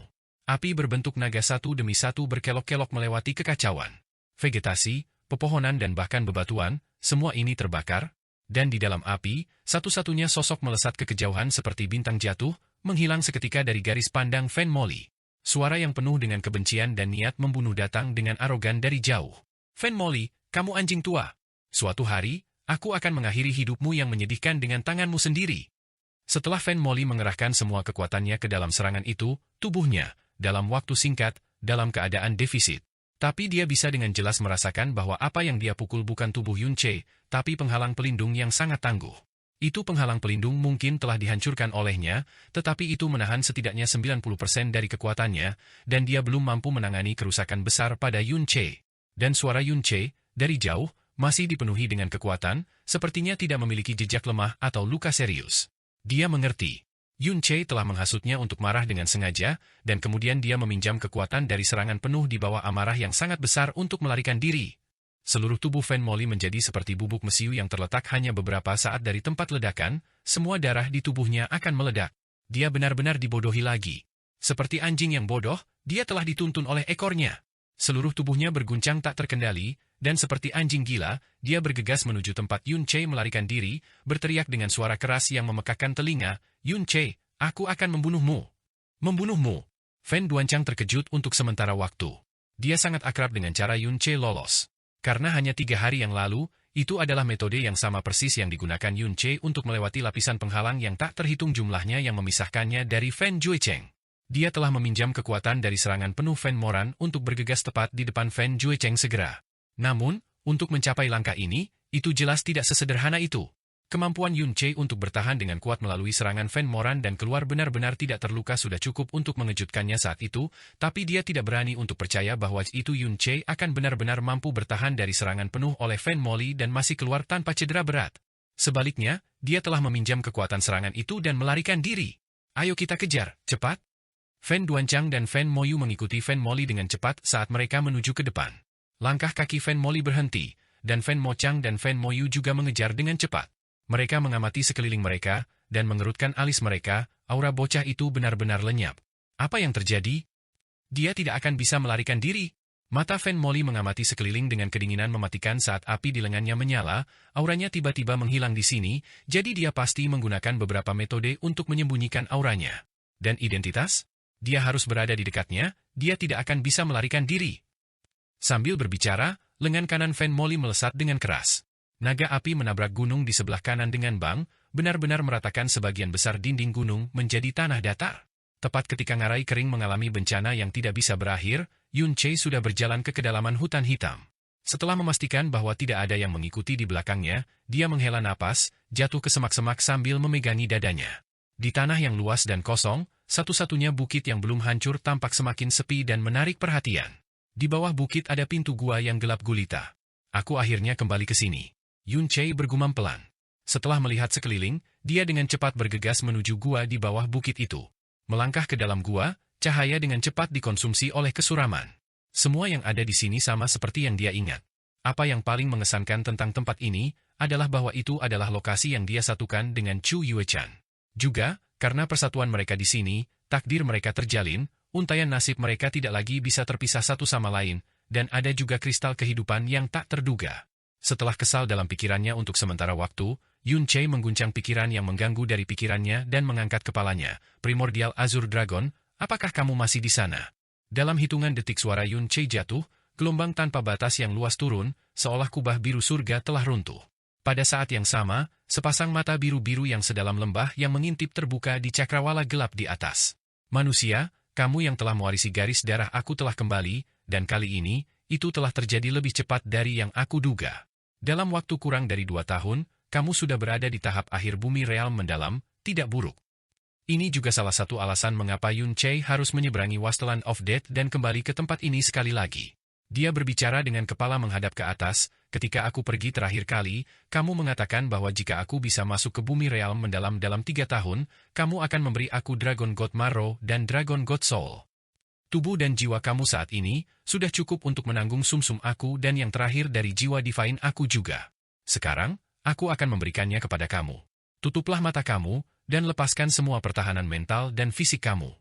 Api berbentuk naga satu demi satu berkelok-kelok melewati kekacauan. Vegetasi, pepohonan dan bahkan bebatuan, semua ini terbakar, dan di dalam api, satu-satunya sosok melesat ke kejauhan seperti bintang jatuh, menghilang seketika dari garis pandang Fan Molly. Suara yang penuh dengan kebencian dan niat membunuh datang dengan arogan dari jauh. Fan Molly, kamu anjing tua. Suatu hari, aku akan mengakhiri hidupmu yang menyedihkan dengan tanganmu sendiri. Setelah Fan Molly mengerahkan semua kekuatannya ke dalam serangan itu, tubuhnya, dalam waktu singkat, dalam keadaan defisit. Tapi dia bisa dengan jelas merasakan bahwa apa yang dia pukul bukan tubuh Yun Che, tapi penghalang pelindung yang sangat tangguh. Itu penghalang pelindung mungkin telah dihancurkan olehnya, tetapi itu menahan setidaknya 90% dari kekuatannya, dan dia belum mampu menangani kerusakan besar pada Yun Che. Dan suara Yun Che, dari jauh, masih dipenuhi dengan kekuatan, sepertinya tidak memiliki jejak lemah atau luka serius. Dia mengerti. Yun Che telah menghasutnya untuk marah dengan sengaja, dan kemudian dia meminjam kekuatan dari serangan penuh di bawah amarah yang sangat besar untuk melarikan diri. Seluruh tubuh Fan Molly menjadi seperti bubuk mesiu yang terletak hanya beberapa saat dari tempat ledakan, semua darah di tubuhnya akan meledak. Dia benar-benar dibodohi lagi. Seperti anjing yang bodoh, dia telah dituntun oleh ekornya. Seluruh tubuhnya berguncang tak terkendali, dan seperti anjing gila, dia bergegas menuju tempat Yun Che melarikan diri, berteriak dengan suara keras yang memekakkan telinga, Yun Che, aku akan membunuhmu. Membunuhmu. Fan Duanchang terkejut untuk sementara waktu. Dia sangat akrab dengan cara Yun Che lolos. Karena hanya 3 hari yang lalu, itu adalah metode yang sama persis yang digunakan Yun Che untuk melewati lapisan penghalang yang tak terhitung jumlahnya yang memisahkannya dari Fan Juecheng. Dia telah meminjam kekuatan dari serangan penuh Fan Moran untuk bergegas tepat di depan Fan Juecheng segera. Namun, untuk mencapai langkah ini, itu jelas tidak sesederhana itu. Kemampuan Yun Che untuk bertahan dengan kuat melalui serangan Fan Moran dan keluar benar-benar tidak terluka sudah cukup untuk mengejutkannya saat itu, tapi dia tidak berani untuk percaya bahwa itu Yun Che akan benar-benar mampu bertahan dari serangan penuh oleh Fan Molly dan masih keluar tanpa cedera berat. Sebaliknya, dia telah meminjam kekuatan serangan itu dan melarikan diri. Ayo kita kejar, cepat! Fan Duanchang dan Fan Moyu mengikuti Fan Molly dengan cepat saat mereka menuju ke depan. Langkah kaki Fan Molly berhenti, dan Fan Mochang dan Fan Moyu juga mengejar dengan cepat. Mereka mengamati sekeliling mereka, dan mengerutkan alis mereka, aura bocah itu benar-benar lenyap. Apa yang terjadi? Dia tidak akan bisa melarikan diri. Mata Fan Molly mengamati sekeliling dengan kedinginan mematikan saat api di lengannya menyala, auranya tiba-tiba menghilang di sini, jadi dia pasti menggunakan beberapa metode untuk menyembunyikan auranya. Dan identitas? Dia harus berada di dekatnya, dia tidak akan bisa melarikan diri. Sambil berbicara, lengan kanan Fan Molly melesat dengan keras. Naga api menabrak gunung di sebelah kanan dengan bang, benar-benar meratakan sebagian besar dinding gunung menjadi tanah datar. Tepat ketika ngarai kering mengalami bencana yang tidak bisa berakhir, Yun Che sudah berjalan ke kedalaman hutan hitam. Setelah memastikan bahwa tidak ada yang mengikuti di belakangnya, dia menghela napas, jatuh ke semak-semak sambil memegangi dadanya. Di tanah yang luas dan kosong, satu-satunya bukit yang belum hancur tampak semakin sepi dan menarik perhatian. Di bawah bukit ada pintu gua yang gelap gulita. Aku akhirnya kembali ke sini. Yun Che bergumam pelan. Setelah melihat sekeliling, dia dengan cepat bergegas menuju gua di bawah bukit itu. Melangkah ke dalam gua, cahaya dengan cepat dikonsumsi oleh kesuraman. Semua yang ada di sini sama seperti yang dia ingat. Apa yang paling mengesankan tentang tempat ini, adalah bahwa itu adalah lokasi yang dia satukan dengan Chu Yuechan. Juga, karena persatuan mereka di sini, takdir mereka terjalin, untaian nasib mereka tidak lagi bisa terpisah satu sama lain, dan ada juga kristal kehidupan yang tak terduga. Setelah kesal dalam pikirannya untuk sementara waktu, Yun Che mengguncang pikiran yang mengganggu dari pikirannya dan mengangkat kepalanya. Primordial Azure Dragon, apakah kamu masih di sana? Dalam hitungan detik suara Yun Che jatuh, gelombang tanpa batas yang luas turun, seolah kubah biru surga telah runtuh. Pada saat yang sama, sepasang mata biru-biru yang sedalam lembah yang mengintip terbuka di cakrawala gelap di atas. Manusia, kamu yang telah mewarisi garis darah aku telah kembali, dan kali ini, itu telah terjadi lebih cepat dari yang aku duga. Dalam waktu kurang dari 2 tahun, kamu sudah berada di tahap akhir bumi real mendalam, tidak buruk. Ini juga salah satu alasan mengapa Yun Che harus menyeberangi Wasteland of Death dan kembali ke tempat ini sekali lagi. Dia berbicara dengan kepala menghadap ke atas, ketika aku pergi terakhir kali, kamu mengatakan bahwa jika aku bisa masuk ke bumi real mendalam dalam 3 tahun, kamu akan memberi aku Dragon God Marrow dan Dragon God Soul. Tubuh dan jiwa kamu saat ini, sudah cukup untuk menanggung sumsum aku dan yang terakhir dari jiwa divine aku juga. Sekarang, aku akan memberikannya kepada kamu. Tutuplah mata kamu, dan lepaskan semua pertahanan mental dan fisik kamu.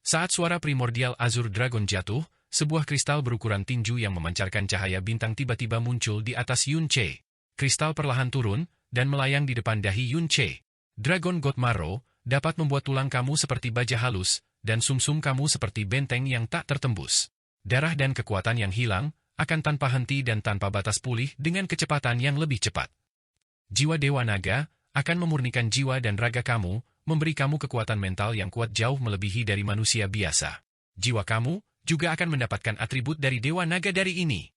Saat suara primordial Azure Dragon jatuh, sebuah kristal berukuran tinju yang memancarkan cahaya bintang tiba-tiba muncul di atas Yun Che. Kristal perlahan turun, dan melayang di depan dahi Yun Che. Dragon God Marrow dapat membuat tulang kamu seperti baja halus, dan sumsum kamu seperti benteng yang tak tertembus. Darah dan kekuatan yang hilang, akan tanpa henti dan tanpa batas pulih dengan kecepatan yang lebih cepat. Jiwa Dewa Naga akan memurnikan jiwa dan raga kamu, memberi kamu kekuatan mental yang kuat jauh melebihi dari manusia biasa. Jiwa kamu juga akan mendapatkan atribut dari Dewa Naga dari ini.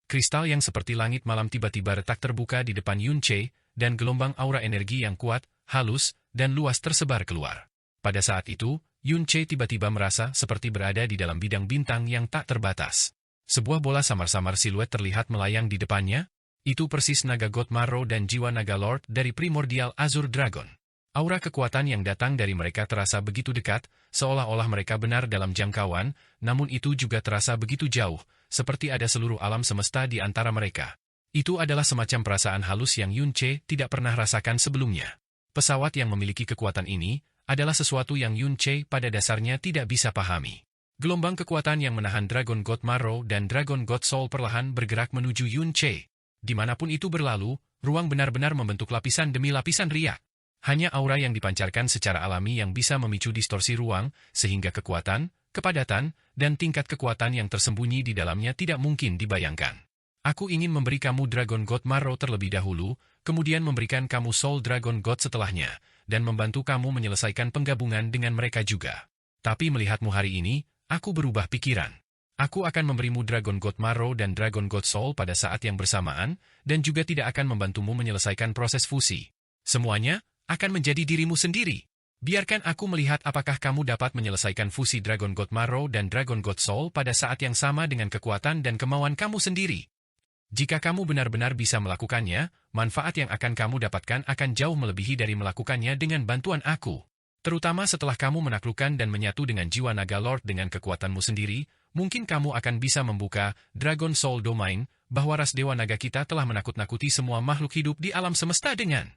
Kristal yang seperti langit malam tiba-tiba retak terbuka di depan Yun Che, dan gelombang aura energi yang kuat, halus, dan luas tersebar keluar. Pada saat itu, Yun Che tiba-tiba merasa seperti berada di dalam bidang bintang yang tak terbatas. Sebuah bola samar-samar siluet terlihat melayang di depannya. Itu persis naga God Marrow dan jiwa naga Lord dari Primordial Azure Dragon. Aura kekuatan yang datang dari mereka terasa begitu dekat, seolah-olah mereka benar dalam jangkauan, namun itu juga terasa begitu jauh, seperti ada seluruh alam semesta di antara mereka. Itu adalah semacam perasaan halus yang Yun Che tidak pernah rasakan sebelumnya. Pesawat yang memiliki kekuatan ini adalah sesuatu yang Yun Che pada dasarnya tidak bisa pahami. Gelombang kekuatan yang menahan Dragon God Marrow dan Dragon God Soul perlahan bergerak menuju Yun Che. Dimanapun itu berlalu, ruang benar-benar membentuk lapisan demi lapisan riak. Hanya aura yang dipancarkan secara alami yang bisa memicu distorsi ruang, sehingga kekuatan, kepadatan, dan tingkat kekuatan yang tersembunyi di dalamnya tidak mungkin dibayangkan. Aku ingin memberi kamu Dragon God Marrow terlebih dahulu, kemudian memberikan kamu Soul Dragon God setelahnya, dan membantu kamu menyelesaikan penggabungan dengan mereka juga. Tapi melihatmu hari ini, aku berubah pikiran. Aku akan memberimu Dragon God Marrow dan Dragon God Soul pada saat yang bersamaan, dan juga tidak akan membantumu menyelesaikan proses fusi. Semuanya akan menjadi dirimu sendiri. Biarkan aku melihat apakah kamu dapat menyelesaikan fusi Dragon God Marrow dan Dragon God Soul pada saat yang sama dengan kekuatan dan kemauan kamu sendiri. Jika kamu benar-benar bisa melakukannya, manfaat yang akan kamu dapatkan akan jauh melebihi dari melakukannya dengan bantuan aku. Terutama setelah kamu menaklukkan dan menyatu dengan jiwa naga Lord dengan kekuatanmu sendiri, mungkin kamu akan bisa membuka Dragon Soul Domain, bahwa ras Dewa Naga kita telah menakut-nakuti semua makhluk hidup di alam semesta dengan.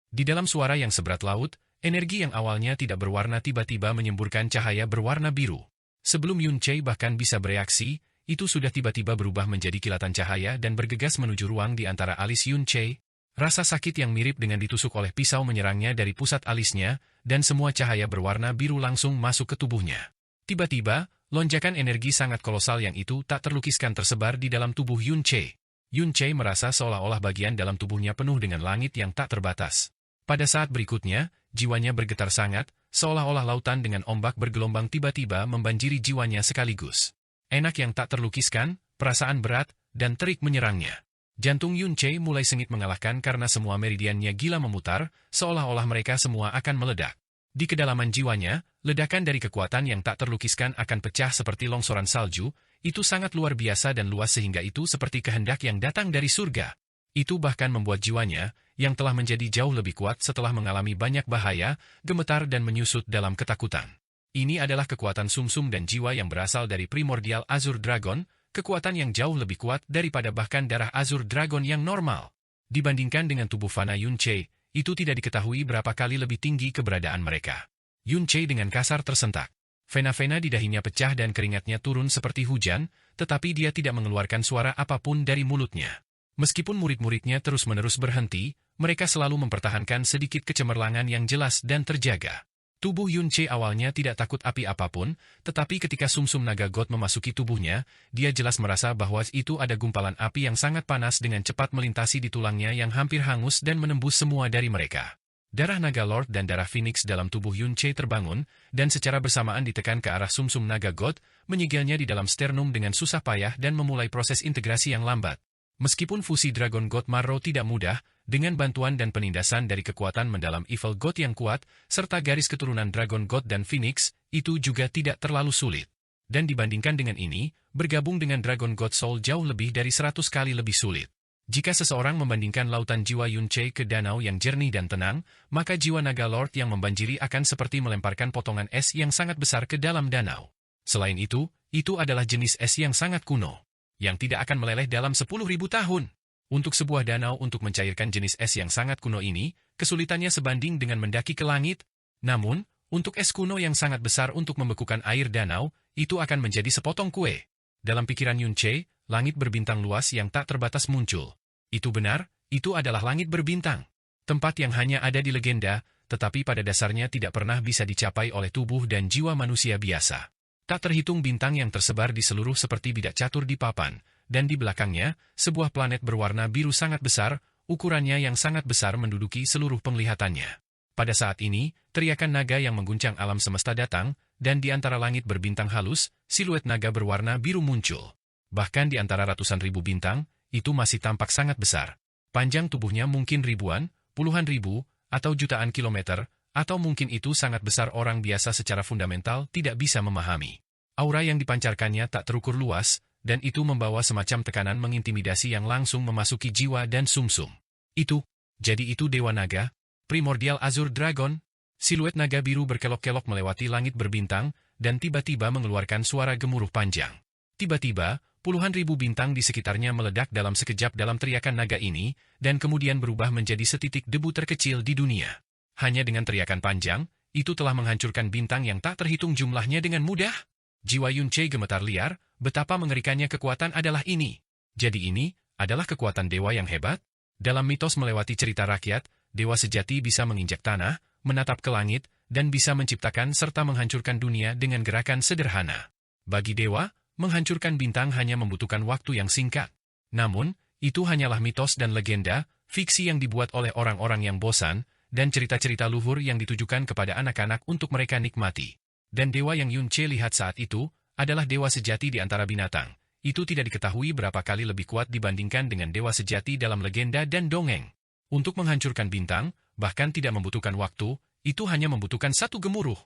Di dalam suara yang seberat laut, energi yang awalnya tidak berwarna tiba-tiba menyemburkan cahaya berwarna biru. Sebelum Yun Che bahkan bisa bereaksi, itu sudah tiba-tiba berubah menjadi kilatan cahaya dan bergegas menuju ruang di antara alis Yun Che. Rasa sakit yang mirip dengan ditusuk oleh pisau menyerangnya dari pusat alisnya, dan semua cahaya berwarna biru langsung masuk ke tubuhnya. Tiba-tiba, lonjakan energi sangat kolosal yang itu tak terlukiskan tersebar di dalam tubuh Yun Che. Yun Che merasa seolah-olah bagian dalam tubuhnya penuh dengan langit yang tak terbatas. Pada saat berikutnya, jiwanya bergetar sangat, seolah-olah lautan dengan ombak bergelombang tiba-tiba membanjiri jiwanya sekaligus. Enak yang tak terlukiskan, perasaan berat, dan terik menyerangnya. Jantung Yun Che mulai sengit mengalahkan karena semua meridiannya gila memutar, seolah-olah mereka semua akan meledak. Di kedalaman jiwanya, ledakan dari kekuatan yang tak terlukiskan akan pecah seperti longsoran salju, itu sangat luar biasa dan luas sehingga itu seperti kehendak yang datang dari surga. Itu bahkan membuat jiwanya, yang telah menjadi jauh lebih kuat setelah mengalami banyak bahaya, gemetar dan menyusut dalam ketakutan. Ini adalah kekuatan sumsum dan jiwa yang berasal dari Primordial Azure Dragon, kekuatan yang jauh lebih kuat daripada bahkan darah Azure Dragon yang normal. Dibandingkan dengan tubuh fana Yun Che, itu tidak diketahui berapa kali lebih tinggi keberadaan mereka. Yun Che dengan kasar tersentak. Vena-vena di dahinya pecah dan keringatnya turun seperti hujan, tetapi dia tidak mengeluarkan suara apapun dari mulutnya. Meskipun murid-muridnya terus-menerus berhenti, mereka selalu mempertahankan sedikit kecemerlangan yang jelas dan terjaga. Tubuh Yun Che awalnya tidak takut api apapun, tetapi ketika sumsum naga God memasuki tubuhnya, dia jelas merasa bahwa itu ada gumpalan api yang sangat panas dengan cepat melintasi di tulangnya yang hampir hangus dan menembus semua dari mereka. Darah naga Lord dan darah Phoenix dalam tubuh Yun Che terbangun, dan secara bersamaan ditekan ke arah sumsum naga God, menyigilnya di dalam sternum dengan susah payah dan memulai proses integrasi yang lambat. Meskipun fusi Dragon God Marrow tidak mudah, dengan bantuan dan penindasan dari kekuatan mendalam Evil God yang kuat, serta garis keturunan Dragon God dan Phoenix, itu juga tidak terlalu sulit. Dan dibandingkan dengan ini, bergabung dengan Dragon God Soul jauh lebih dari 100 kali lebih sulit. Jika seseorang membandingkan lautan jiwa Yun Che ke danau yang jernih dan tenang, maka jiwa naga Lord yang membanjiri akan seperti melemparkan potongan es yang sangat besar ke dalam danau. Selain itu adalah jenis es yang sangat kuno, yang tidak akan meleleh dalam 10.000 tahun. Untuk sebuah danau untuk mencairkan jenis es yang sangat kuno ini, kesulitannya sebanding dengan mendaki ke langit. Namun, untuk es kuno yang sangat besar untuk membekukan air danau, itu akan menjadi sepotong kue. Dalam pikiran Yun Che, langit berbintang luas yang tak terbatas muncul. Itu benar, itu adalah langit berbintang. Tempat yang hanya ada di legenda, tetapi pada dasarnya tidak pernah bisa dicapai oleh tubuh dan jiwa manusia biasa. Tak terhitung bintang yang tersebar di seluruh seperti bidak catur di papan, dan di belakangnya, sebuah planet berwarna biru sangat besar, ukurannya yang sangat besar menduduki seluruh penglihatannya. Pada saat ini, teriakan naga yang mengguncang alam semesta datang, dan di antara langit berbintang halus, siluet naga berwarna biru muncul. Bahkan di antara ratusan ribu bintang, itu masih tampak sangat besar. Panjang tubuhnya mungkin ribuan, puluhan ribu, atau jutaan kilometer, atau mungkin itu sangat besar orang biasa secara fundamental tidak bisa memahami. Aura yang dipancarkannya tak terukur luas, dan itu membawa semacam tekanan mengintimidasi yang langsung memasuki jiwa dan sumsum. Jadi itu Dewa Naga, Primordial Azure Dragon. Siluet naga biru berkelok-kelok melewati langit berbintang, dan tiba-tiba mengeluarkan suara gemuruh panjang. Tiba-tiba, puluhan ribu bintang di sekitarnya meledak dalam sekejap dalam teriakan naga ini, dan kemudian berubah menjadi setitik debu terkecil di dunia. Hanya dengan teriakan panjang, itu telah menghancurkan bintang yang tak terhitung jumlahnya dengan mudah. Jiwa Yun Che gemetar liar, betapa mengerikannya kekuatan adalah ini. Jadi ini adalah kekuatan dewa yang hebat? Dalam mitos melewati cerita rakyat, dewa sejati bisa menginjak tanah, menatap ke langit, dan bisa menciptakan serta menghancurkan dunia dengan gerakan sederhana. Bagi dewa, menghancurkan bintang hanya membutuhkan waktu yang singkat. Namun, itu hanyalah mitos dan legenda, fiksi yang dibuat oleh orang-orang yang bosan, dan cerita-cerita luhur yang ditujukan kepada anak-anak untuk mereka nikmati. Dan dewa yang Yun Che lihat saat itu, adalah dewa sejati di antara binatang. Itu tidak diketahui berapa kali lebih kuat dibandingkan dengan dewa sejati dalam legenda dan dongeng. Untuk menghancurkan bintang, bahkan tidak membutuhkan waktu, itu hanya membutuhkan satu gemuruh.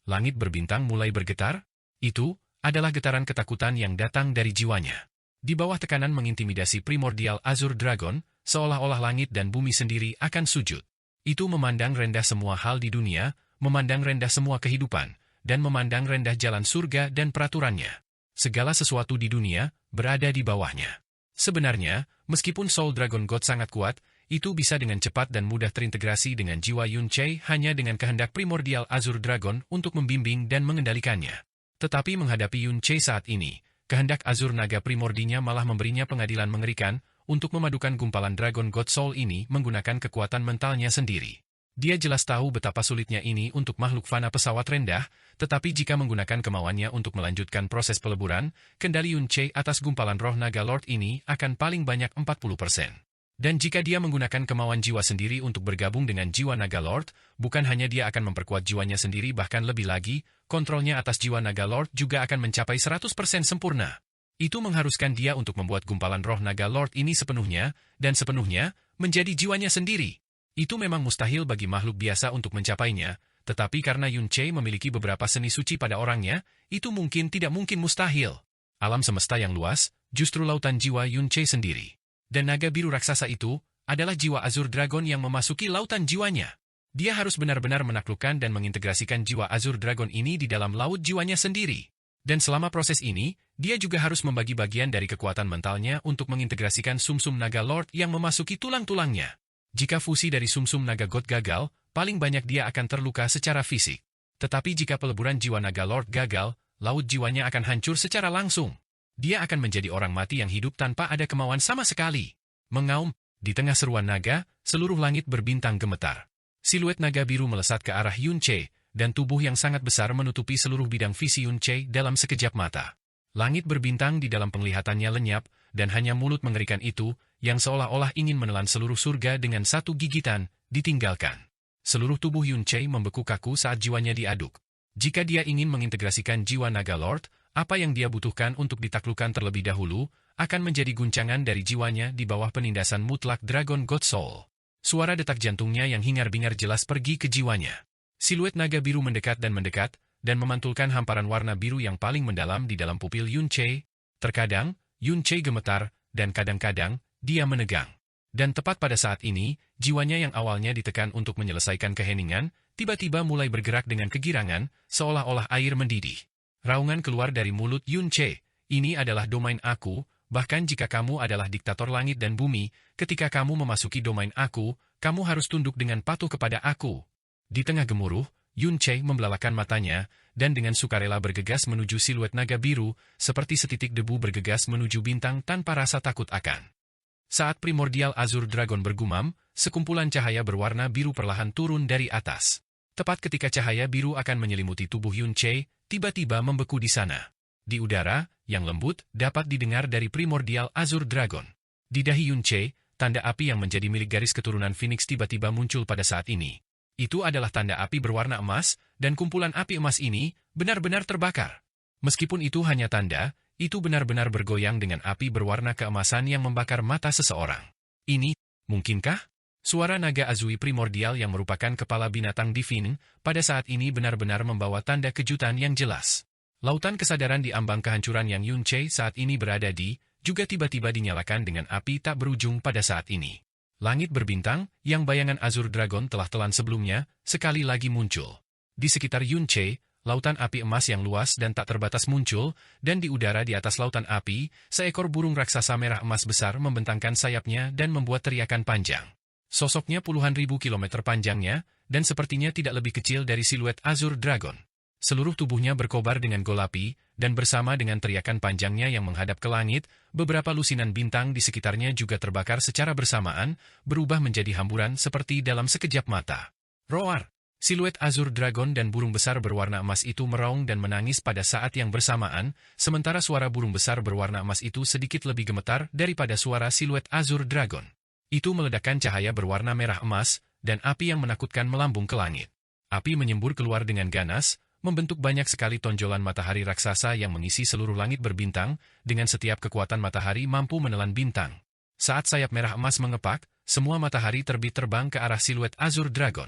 Langit berbintang mulai bergetar. Itu adalah getaran ketakutan yang datang dari jiwanya. Di bawah tekanan mengintimidasi Primordial Azure Dragon, seolah-olah langit dan bumi sendiri akan sujud. Itu memandang rendah semua hal di dunia, memandang rendah semua kehidupan, dan memandang rendah jalan surga dan peraturannya. Segala sesuatu di dunia berada di bawahnya. Sebenarnya, meskipun Soul Dragon God sangat kuat, itu bisa dengan cepat dan mudah terintegrasi dengan jiwa Yun Che hanya dengan kehendak Primordial Azure Dragon untuk membimbing dan mengendalikannya. Tetapi menghadapi Yun Che saat ini, kehendak Azur Naga Primordinya malah memberinya pengadilan mengerikan untuk memadukan gumpalan Dragon God Soul ini menggunakan kekuatan mentalnya sendiri. Dia jelas tahu betapa sulitnya ini untuk makhluk fana pesawat rendah, tetapi jika menggunakan kemauannya untuk melanjutkan proses peleburan, kendali Yunche atas gumpalan roh naga Lord ini akan paling banyak 40%. Dan jika dia menggunakan kemauan jiwa sendiri untuk bergabung dengan jiwa naga Lord, bukan hanya dia akan memperkuat jiwanya sendiri bahkan lebih lagi, kontrolnya atas jiwa naga Lord juga akan mencapai 100% sempurna. Itu mengharuskan dia untuk membuat gumpalan roh naga Lord ini sepenuhnya, dan sepenuhnya, menjadi jiwanya sendiri. Itu memang mustahil bagi makhluk biasa untuk mencapainya, tetapi karena Yunche memiliki beberapa seni suci pada orangnya, itu tidak mungkin mustahil. Alam semesta yang luas, justru lautan jiwa Yunche sendiri. Dan naga biru raksasa itu adalah jiwa Azur Dragon yang memasuki lautan jiwanya. Dia harus benar-benar menaklukkan dan mengintegrasikan jiwa Azur Dragon ini di dalam laut jiwanya sendiri. Dan selama proses ini, dia juga harus membagi bagian dari kekuatan mentalnya untuk mengintegrasikan sumsum naga Lord yang memasuki tulang-tulangnya. Jika fusi dari sumsum naga God gagal, paling banyak dia akan terluka secara fisik. Tetapi jika peleburan jiwa naga Lord gagal, laut jiwanya akan hancur secara langsung. Dia akan menjadi orang mati yang hidup tanpa ada kemauan sama sekali. Mengaum, di tengah seruan naga, seluruh langit berbintang gemetar. Siluet naga biru melesat ke arah Yunche, dan tubuh yang sangat besar menutupi seluruh bidang visi Yunche dalam sekejap mata. Langit berbintang di dalam penglihatannya lenyap, dan hanya mulut mengerikan itu, yang seolah-olah ingin menelan seluruh surga dengan satu gigitan, ditinggalkan. Seluruh tubuh Yunche membeku kaku saat jiwanya diaduk. Jika dia ingin mengintegrasikan jiwa naga Lord, apa yang dia butuhkan untuk ditaklukkan terlebih dahulu, akan menjadi guncangan dari jiwanya di bawah penindasan mutlak Dragon God Soul. Suara detak jantungnya yang hingar-bingar jelas pergi ke jiwanya. Siluet naga biru mendekat, dan memantulkan hamparan warna biru yang paling mendalam di dalam pupil Yunche. Terkadang, Yunche gemetar, dan kadang-kadang, dia menegang. Dan tepat pada saat ini, jiwanya yang awalnya ditekan untuk menyelesaikan keheningan, tiba-tiba mulai bergerak dengan kegirangan, seolah-olah air mendidih. Raungan keluar dari mulut Yunche, ini adalah domain aku, bahkan jika kamu adalah diktator langit dan bumi, ketika kamu memasuki domain aku, kamu harus tunduk dengan patuh kepada aku. Di tengah gemuruh, Yunche membelalakan matanya, dan dengan sukarela bergegas menuju siluet naga biru, seperti setitik debu bergegas menuju bintang tanpa rasa takut akan. Saat primordial Azur Dragon bergumam, sekumpulan cahaya berwarna biru perlahan turun dari atas. Tepat ketika cahaya biru akan menyelimuti tubuh Yunche, tiba-tiba membeku di sana. Di udara, yang lembut, dapat didengar dari primordial Azur Dragon. Di dahi Yunche, tanda api yang menjadi milik garis keturunan Phoenix tiba-tiba muncul pada saat ini. Itu adalah tanda api berwarna emas, dan kumpulan api emas ini benar-benar terbakar. Meskipun itu hanya tanda, itu benar-benar bergoyang dengan api berwarna keemasan yang membakar mata seseorang. Ini, mungkinkah? Suara naga Azui primordial yang merupakan kepala binatang divine, pada saat ini benar-benar membawa tanda kejutan yang jelas. Lautan kesadaran di ambang kehancuran yang Yunche saat ini berada di, juga tiba-tiba dinyalakan dengan api tak berujung pada saat ini. Langit berbintang, yang bayangan Azur Dragon telah telan sebelumnya, sekali lagi muncul. Di sekitar Yunche, lautan api emas yang luas dan tak terbatas muncul, dan di udara di atas lautan api, seekor burung raksasa merah emas besar membentangkan sayapnya dan membuat teriakan panjang. Sosoknya puluhan ribu kilometer panjangnya, dan sepertinya tidak lebih kecil dari siluet Azur Dragon. Seluruh tubuhnya berkobar dengan golapi, dan bersama dengan teriakan panjangnya yang menghadap ke langit, beberapa lusinan bintang di sekitarnya juga terbakar secara bersamaan, berubah menjadi hamburan seperti dalam sekejap mata. Roar! Siluet Azur Dragon dan burung besar berwarna emas itu meraung dan menangis pada saat yang bersamaan, sementara suara burung besar berwarna emas itu sedikit lebih gemetar daripada suara siluet Azur Dragon. Itu meledakkan cahaya berwarna merah emas, dan api yang menakutkan melambung ke langit. Api menyembur keluar dengan ganas, membentuk banyak sekali tonjolan matahari raksasa yang mengisi seluruh langit berbintang, dengan setiap kekuatan matahari mampu menelan bintang. Saat sayap merah emas mengepak, semua matahari terbit terbang ke arah siluet Azur Dragon.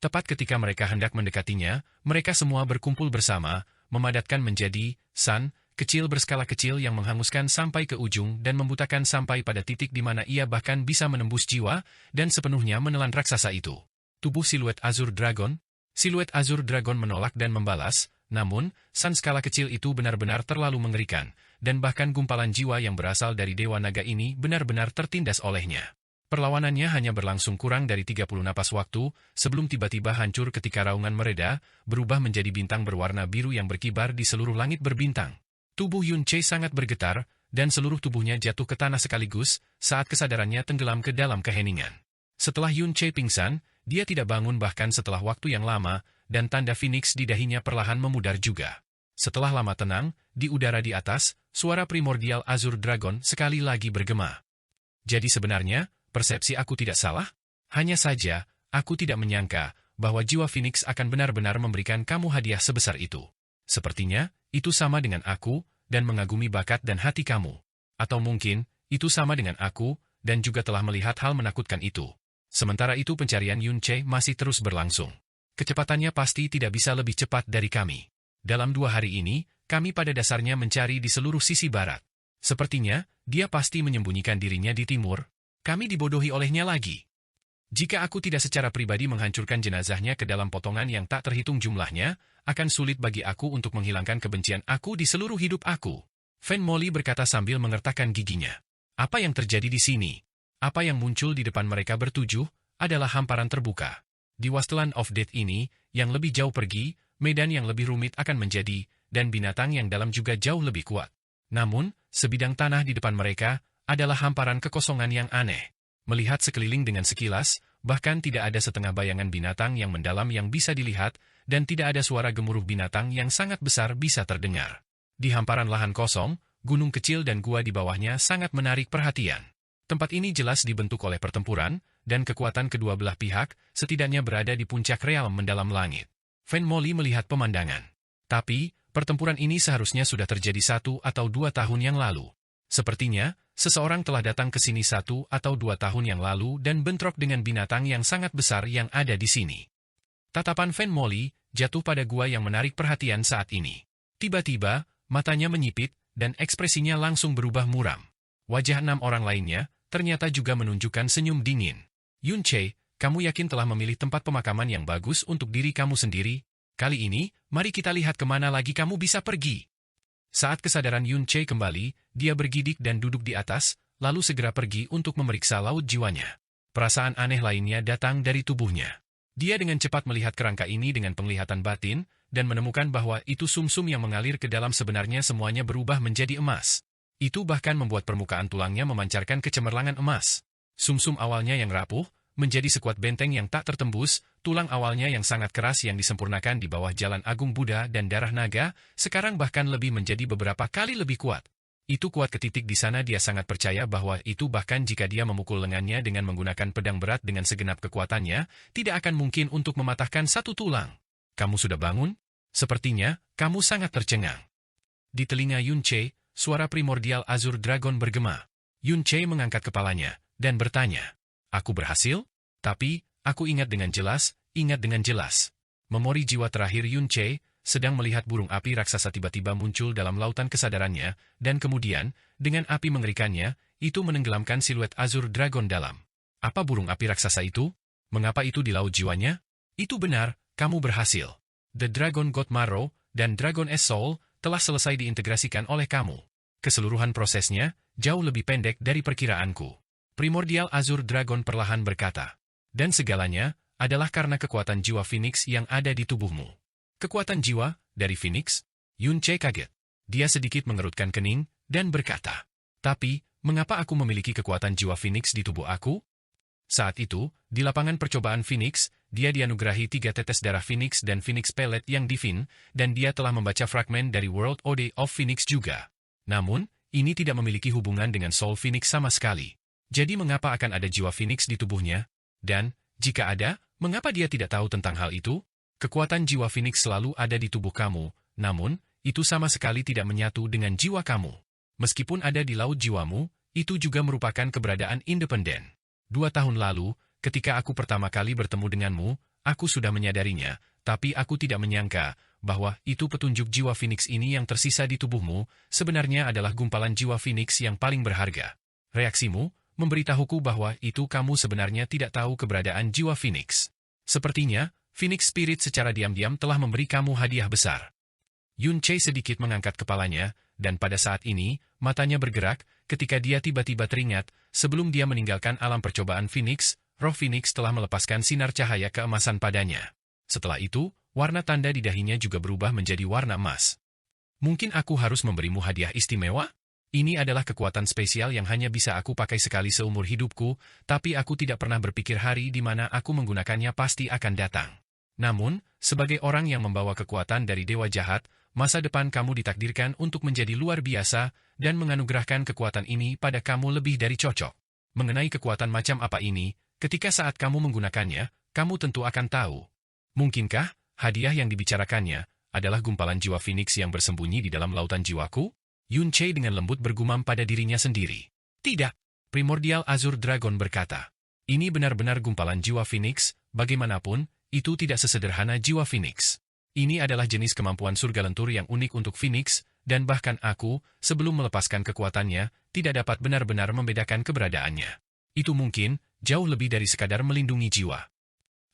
Tepat ketika mereka hendak mendekatinya, mereka semua berkumpul bersama, memadatkan menjadi sun, kecil berskala kecil yang menghanguskan sampai ke ujung dan membutakan sampai pada titik di mana ia bahkan bisa menembus jiwa, dan sepenuhnya menelan raksasa itu. Tubuh siluet Azur Dragon. Siluet Azur Dragon menolak dan membalas, namun, sun skala kecil itu benar-benar terlalu mengerikan, dan bahkan gumpalan jiwa yang berasal dari Dewa Naga ini benar-benar tertindas olehnya. Perlawanannya hanya berlangsung kurang dari 30 napas waktu, sebelum tiba-tiba hancur ketika raungan mereda, berubah menjadi bintang berwarna biru yang berkibar di seluruh langit berbintang. Tubuh Yun Che sangat bergetar, dan seluruh tubuhnya jatuh ke tanah sekaligus saat kesadarannya tenggelam ke dalam keheningan. Setelah Yun Che pingsan, dia tidak bangun bahkan setelah waktu yang lama, dan tanda Phoenix di dahinya perlahan memudar juga. Setelah lama tenang, di udara di atas, suara primordial Azure Dragon sekali lagi bergema. Jadi sebenarnya, persepsi aku tidak salah? Hanya saja, aku tidak menyangka bahwa jiwa Phoenix akan benar-benar memberikan kamu hadiah sebesar itu. Sepertinya, itu sama dengan aku, dan mengagumi bakat dan hati kamu. Atau mungkin, itu sama dengan aku, dan juga telah melihat hal menakutkan itu. Sementara itu pencarian Yun Che masih terus berlangsung. Kecepatannya pasti tidak bisa lebih cepat dari kami. Dalam 2 hari ini, kami pada dasarnya mencari di seluruh sisi barat. Sepertinya, dia pasti menyembunyikan dirinya di timur. Kami dibodohi olehnya lagi. Jika aku tidak secara pribadi menghancurkan jenazahnya ke dalam potongan yang tak terhitung jumlahnya, akan sulit bagi aku untuk menghilangkan kebencian aku di seluruh hidup aku. Fan Molly berkata sambil mengertakkan giginya. Apa yang terjadi di sini? Apa yang muncul di depan mereka bertujuh adalah hamparan terbuka. Di Wasteland of Death ini, yang lebih jauh pergi, medan yang lebih rumit akan menjadi, dan binatang yang dalam juga jauh lebih kuat. Namun, sebidang tanah di depan mereka adalah hamparan kekosongan yang aneh. Melihat sekeliling dengan sekilas, bahkan tidak ada setengah bayangan binatang yang mendalam yang bisa dilihat, dan tidak ada suara gemuruh binatang yang sangat besar bisa terdengar. Di hamparan lahan kosong, gunung kecil dan gua di bawahnya sangat menarik perhatian. Tempat ini jelas dibentuk oleh pertempuran, dan kekuatan kedua belah pihak setidaknya berada di puncak realm mendalam langit. Fan Molly melihat pemandangan. Tapi, pertempuran ini seharusnya sudah terjadi 1 atau 2 tahun yang lalu. Sepertinya, seseorang telah datang ke sini 1 atau 2 tahun yang lalu dan bentrok dengan binatang yang sangat besar yang ada di sini. Tatapan Fan Molly jatuh pada gua yang menarik perhatian saat ini. Tiba-tiba, matanya menyipit, dan ekspresinya langsung berubah muram. Wajah 6 orang lainnya ternyata juga menunjukkan senyum dingin. Yun Che, kamu yakin telah memilih tempat pemakaman yang bagus untuk diri kamu sendiri? Kali ini, mari kita lihat kemana lagi kamu bisa pergi. Saat kesadaran Yun Che kembali, dia bergidik dan duduk di atas, lalu segera pergi untuk memeriksa laut jiwanya. Perasaan aneh lainnya datang dari tubuhnya. Dia dengan cepat melihat kerangka ini dengan penglihatan batin, dan menemukan bahwa itu sumsum yang mengalir ke dalam sebenarnya semuanya berubah menjadi emas. Itu bahkan membuat permukaan tulangnya memancarkan kecemerlangan emas. Sumsum awalnya yang rapuh, menjadi sekuat benteng yang tak tertembus, tulang awalnya yang sangat keras yang disempurnakan di bawah jalan agung Buddha dan darah naga, sekarang bahkan lebih menjadi beberapa kali lebih kuat. Itu kuat ketitik di sana dia sangat percaya bahwa itu bahkan jika dia memukul lengannya dengan menggunakan pedang berat dengan segenap kekuatannya, tidak akan mungkin untuk mematahkan satu tulang. Kamu sudah bangun? Sepertinya, kamu sangat tercengang. Di telinga Yun Che, suara primordial Azure Dragon bergema. Yun Che mengangkat kepalanya, dan bertanya, aku berhasil? Tapi, aku ingat dengan jelas. Memori jiwa terakhir Yun Che, sedang melihat burung api raksasa tiba-tiba muncul dalam lautan kesadarannya, dan kemudian, dengan api mengerikannya, itu menenggelamkan siluet Azure Dragon dalam. Apa burung api raksasa itu? Mengapa itu di laut jiwanya? Itu benar, kamu berhasil. The Dragon God Marrow dan Dragon S Soul telah selesai diintegrasikan oleh kamu. Keseluruhan prosesnya jauh lebih pendek dari perkiraanku. Primordial Azure Dragon perlahan berkata. Dan segalanya adalah karena kekuatan jiwa Phoenix yang ada di tubuhmu. Kekuatan jiwa dari Phoenix? Yun Che kaget. Dia sedikit mengerutkan kening dan berkata, tapi, mengapa aku memiliki kekuatan jiwa Phoenix di tubuh aku? Saat itu, di lapangan percobaan Phoenix, dia dianugerahi 3 tetes darah Phoenix dan Phoenix Pellet yang divin, dan dia telah membaca fragmen dari World Ode of Phoenix juga. Namun, ini tidak memiliki hubungan dengan Soul Phoenix sama sekali. Jadi mengapa akan ada jiwa Phoenix di tubuhnya? Dan, jika ada, mengapa dia tidak tahu tentang hal itu? Kekuatan jiwa Phoenix selalu ada di tubuh kamu, namun, itu sama sekali tidak menyatu dengan jiwa kamu. Meskipun ada di laut jiwamu, itu juga merupakan keberadaan independen. 2 tahun lalu, ketika aku pertama kali bertemu denganmu, aku sudah menyadarinya, tapi aku tidak menyangka bahwa itu petunjuk jiwa Phoenix ini yang tersisa di tubuhmu, sebenarnya adalah gumpalan jiwa Phoenix yang paling berharga. Reaksimu memberitahuku bahwa itu kamu sebenarnya tidak tahu keberadaan jiwa Phoenix. Sepertinya, Phoenix Spirit secara diam-diam telah memberi kamu hadiah besar. Yun Che sedikit mengangkat kepalanya, dan pada saat ini, matanya bergerak ketika dia tiba-tiba teringat, sebelum dia meninggalkan alam percobaan Phoenix, roh Phoenix telah melepaskan sinar cahaya keemasan padanya. Setelah itu, warna tanda di dahinya juga berubah menjadi warna emas. Mungkin aku harus memberimu hadiah istimewa? Ini adalah kekuatan spesial yang hanya bisa aku pakai sekali seumur hidupku, tapi aku tidak pernah berpikir hari di mana aku menggunakannya pasti akan datang. Namun, sebagai orang yang membawa kekuatan dari dewa jahat, masa depan kamu ditakdirkan untuk menjadi luar biasa dan menganugerahkan kekuatan ini pada kamu lebih dari cocok. Mengenai kekuatan macam apa ini, ketika saat kamu menggunakannya, kamu tentu akan tahu. Mungkinkah hadiah yang dibicarakannya adalah gumpalan jiwa Phoenix yang bersembunyi di dalam lautan jiwaku? Yun Che dengan lembut bergumam pada dirinya sendiri. Tidak, Primordial Azure Dragon berkata. Ini benar-benar gumpalan jiwa Phoenix, bagaimanapun, itu tidak sesederhana jiwa Phoenix. Ini adalah jenis kemampuan surga lentur yang unik untuk Phoenix, dan bahkan aku, sebelum melepaskan kekuatannya, tidak dapat benar-benar membedakan keberadaannya. Itu mungkin jauh lebih dari sekadar melindungi jiwa.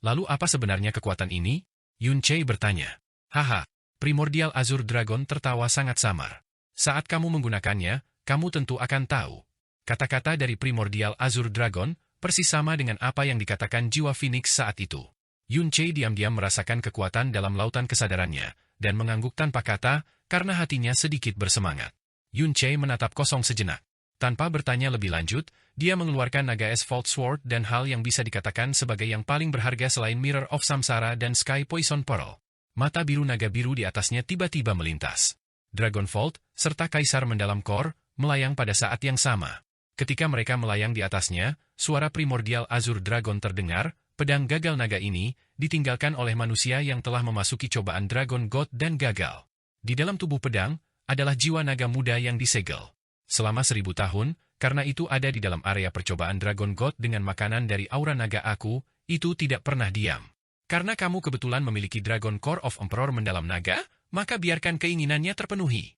Lalu apa sebenarnya kekuatan ini? Yun Che bertanya. Haha, Primordial Azure Dragon tertawa sangat samar. Saat kamu menggunakannya, kamu tentu akan tahu. Kata-kata dari Primordial Azure Dragon persis sama dengan apa yang dikatakan jiwa Phoenix saat itu. Yun Che diam-diam merasakan kekuatan dalam lautan kesadarannya, dan mengangguk tanpa kata, karena hatinya sedikit bersemangat. Yun Che menatap kosong sejenak. Tanpa bertanya lebih lanjut, dia mengeluarkan naga Asphalt Sword dan hal yang bisa dikatakan sebagai yang paling berharga selain Mirror of Samsara dan Sky Poison Pearl. Mata biru naga biru di atasnya tiba-tiba melintas. Dragonfold, serta Kaisar Mendalam Core, melayang pada saat yang sama. Ketika mereka melayang di atasnya, suara Primordial Azure Dragon terdengar, pedang gagal naga ini, ditinggalkan oleh manusia yang telah memasuki cobaan Dragon God dan gagal. Di dalam tubuh pedang, adalah jiwa naga muda yang disegel. Selama 1000 tahun, karena itu ada di dalam area percobaan Dragon God dengan makanan dari aura naga aku, itu tidak pernah diam. Karena kamu kebetulan memiliki Dragon Core of Emperor Mendalam Naga, maka biarkan keinginannya terpenuhi.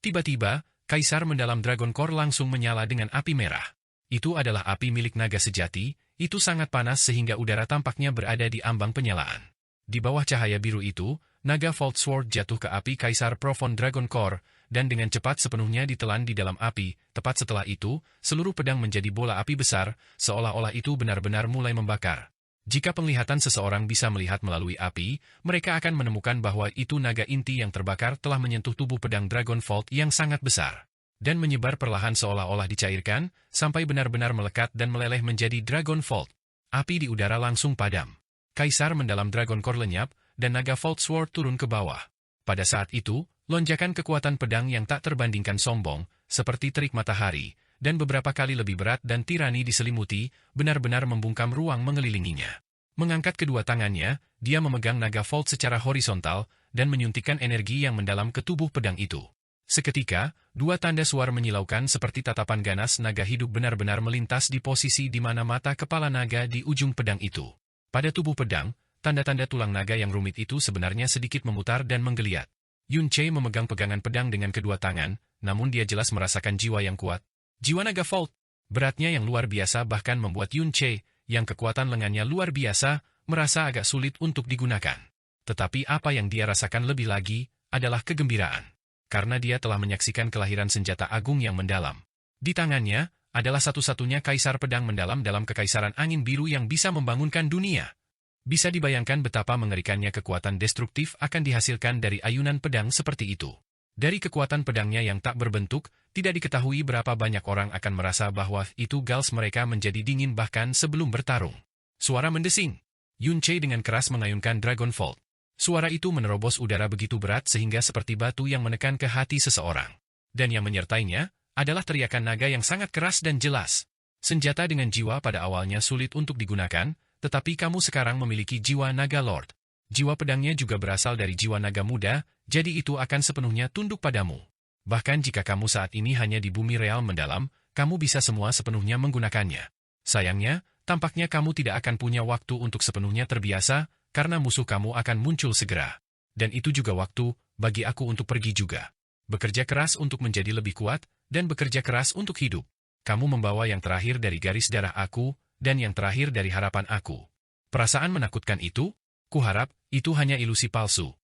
Tiba-tiba, Kaisar Mendalam Dragon Core langsung menyala dengan api merah. Itu adalah api milik naga sejati, itu sangat panas sehingga udara tampaknya berada di ambang penyalaan. Di bawah cahaya biru itu, naga Vault Sword jatuh ke api Kaisar Profound Dragon Core, dan dengan cepat sepenuhnya ditelan di dalam api. Tepat setelah itu, seluruh pedang menjadi bola api besar, seolah-olah itu benar-benar mulai membakar. Jika penglihatan seseorang bisa melihat melalui api, mereka akan menemukan bahwa itu naga inti yang terbakar telah menyentuh tubuh pedang Dragonfold yang sangat besar. Dan menyebar perlahan seolah-olah dicairkan, sampai benar-benar melekat dan meleleh menjadi Dragonfold. Api di udara langsung padam. Kaisar Mendalam Dragon Core lenyap, dan naga Vault Sword turun ke bawah. Pada saat itu, lonjakan kekuatan pedang yang tak terbandingkan sombong, seperti terik matahari, dan beberapa kali lebih berat dan tirani diselimuti, benar-benar membungkam ruang mengelilinginya. Mengangkat kedua tangannya, dia memegang naga Vault secara horizontal, dan menyuntikkan energi yang mendalam ke tubuh pedang itu. Seketika, dua tanda suar menyilaukan seperti tatapan ganas naga hidup benar-benar melintas di posisi di mana mata kepala naga di ujung pedang itu. Pada tubuh pedang, tanda-tanda tulang naga yang rumit itu sebenarnya sedikit memutar dan menggeliat. Yun Che memegang pegangan pedang dengan kedua tangan, namun dia jelas merasakan jiwa yang kuat. Jiwa naga Vault, beratnya yang luar biasa bahkan membuat Yun Che, yang kekuatan lengannya luar biasa, merasa agak sulit untuk digunakan. Tetapi apa yang dia rasakan lebih lagi, adalah kegembiraan. Karena dia telah menyaksikan kelahiran senjata agung yang mendalam. Di tangannya, adalah satu-satunya kaisar pedang mendalam dalam kekaisaran angin biru yang bisa membangunkan dunia. Bisa dibayangkan betapa mengerikannya kekuatan destruktif akan dihasilkan dari ayunan pedang seperti itu. Dari kekuatan pedangnya yang tak berbentuk, tidak diketahui berapa banyak orang akan merasa bahwa itu gals mereka menjadi dingin bahkan sebelum bertarung. Suara mendesing. Yun Che dengan keras mengayunkan Dragonfold. Suara itu menerobos udara begitu berat sehingga seperti batu yang menekan ke hati seseorang. Dan yang menyertainya, adalah teriakan naga yang sangat keras dan jelas. Senjata dengan jiwa pada awalnya sulit untuk digunakan, tetapi kamu sekarang memiliki jiwa naga Lord. Jiwa pedangnya juga berasal dari jiwa naga muda, jadi itu akan sepenuhnya tunduk padamu. Bahkan jika kamu saat ini hanya di bumi real mendalam, kamu bisa semua sepenuhnya menggunakannya. Sayangnya, tampaknya kamu tidak akan punya waktu untuk sepenuhnya terbiasa, karena musuh kamu akan muncul segera. Dan itu juga waktu, bagi aku untuk pergi juga. Bekerja keras untuk menjadi lebih kuat, dan bekerja keras untuk hidup. Kamu membawa yang terakhir dari garis darah aku, dan yang terakhir dari harapan aku. Perasaan menakutkan itu? Kuharap, itu hanya ilusi palsu.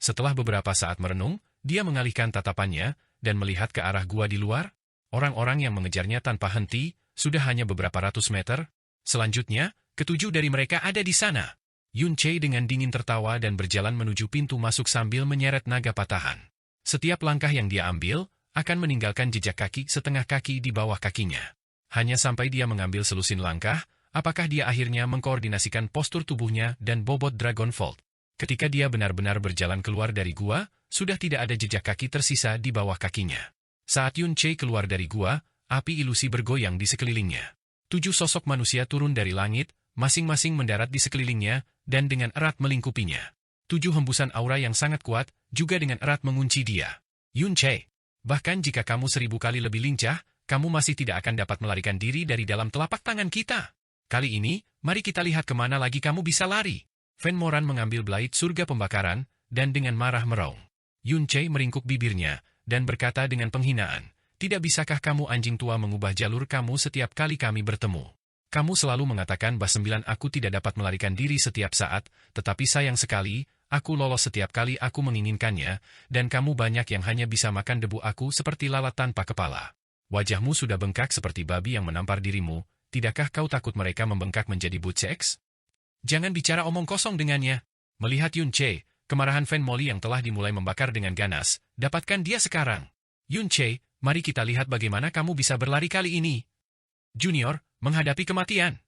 Setelah beberapa saat merenung, dia mengalihkan tatapannya, dan melihat ke arah gua di luar. Orang-orang yang mengejarnya tanpa henti, sudah hanya beberapa ratus meter. Selanjutnya, ketujuh dari mereka ada di sana. Yun Che dengan dingin tertawa dan berjalan menuju pintu masuk sambil menyeret naga patahan. Setiap langkah yang dia ambil akan meninggalkan jejak kaki setengah kaki di bawah kakinya. Hanya sampai dia mengambil selusin langkah, apakah dia akhirnya mengkoordinasikan postur tubuhnya dan bobot Dragonfold. Ketika dia benar-benar berjalan keluar dari gua, sudah tidak ada jejak kaki tersisa di bawah kakinya. Saat Yun Che keluar dari gua, api ilusi bergoyang di sekelilingnya. 7 sosok manusia turun dari langit, masing-masing mendarat di sekelilingnya, dan dengan erat melingkupinya. 7 hembusan aura yang sangat kuat, juga dengan erat mengunci dia. Yun Che, bahkan jika kamu 1000 kali lebih lincah, kamu masih tidak akan dapat melarikan diri dari dalam telapak tangan kita. Kali ini, mari kita lihat kemana lagi kamu bisa lari. Fen Moran mengambil blade surga pembakaran, dan dengan marah meraung. Yun Che meringkuk bibirnya, dan berkata dengan penghinaan, "Tidak bisakah kamu anjing tua mengubah jalur kamu setiap kali kami bertemu? Kamu selalu mengatakan bahwa 9 aku tidak dapat melarikan diri setiap saat, tetapi sayang sekali, aku lolos setiap kali aku menginginkannya, dan kamu banyak yang hanya bisa makan debu aku seperti lalat tanpa kepala. Wajahmu sudah bengkak seperti babi yang menampar dirimu, tidakkah kau takut mereka membengkak menjadi buceks? Jangan bicara omong kosong dengannya." Melihat Yun Che, kemarahan Fen Moli yang telah dimulai membakar dengan ganas, dapatkan dia sekarang. Yun Che, mari kita lihat bagaimana kamu bisa berlari kali ini. Junior, menghadapi kematian.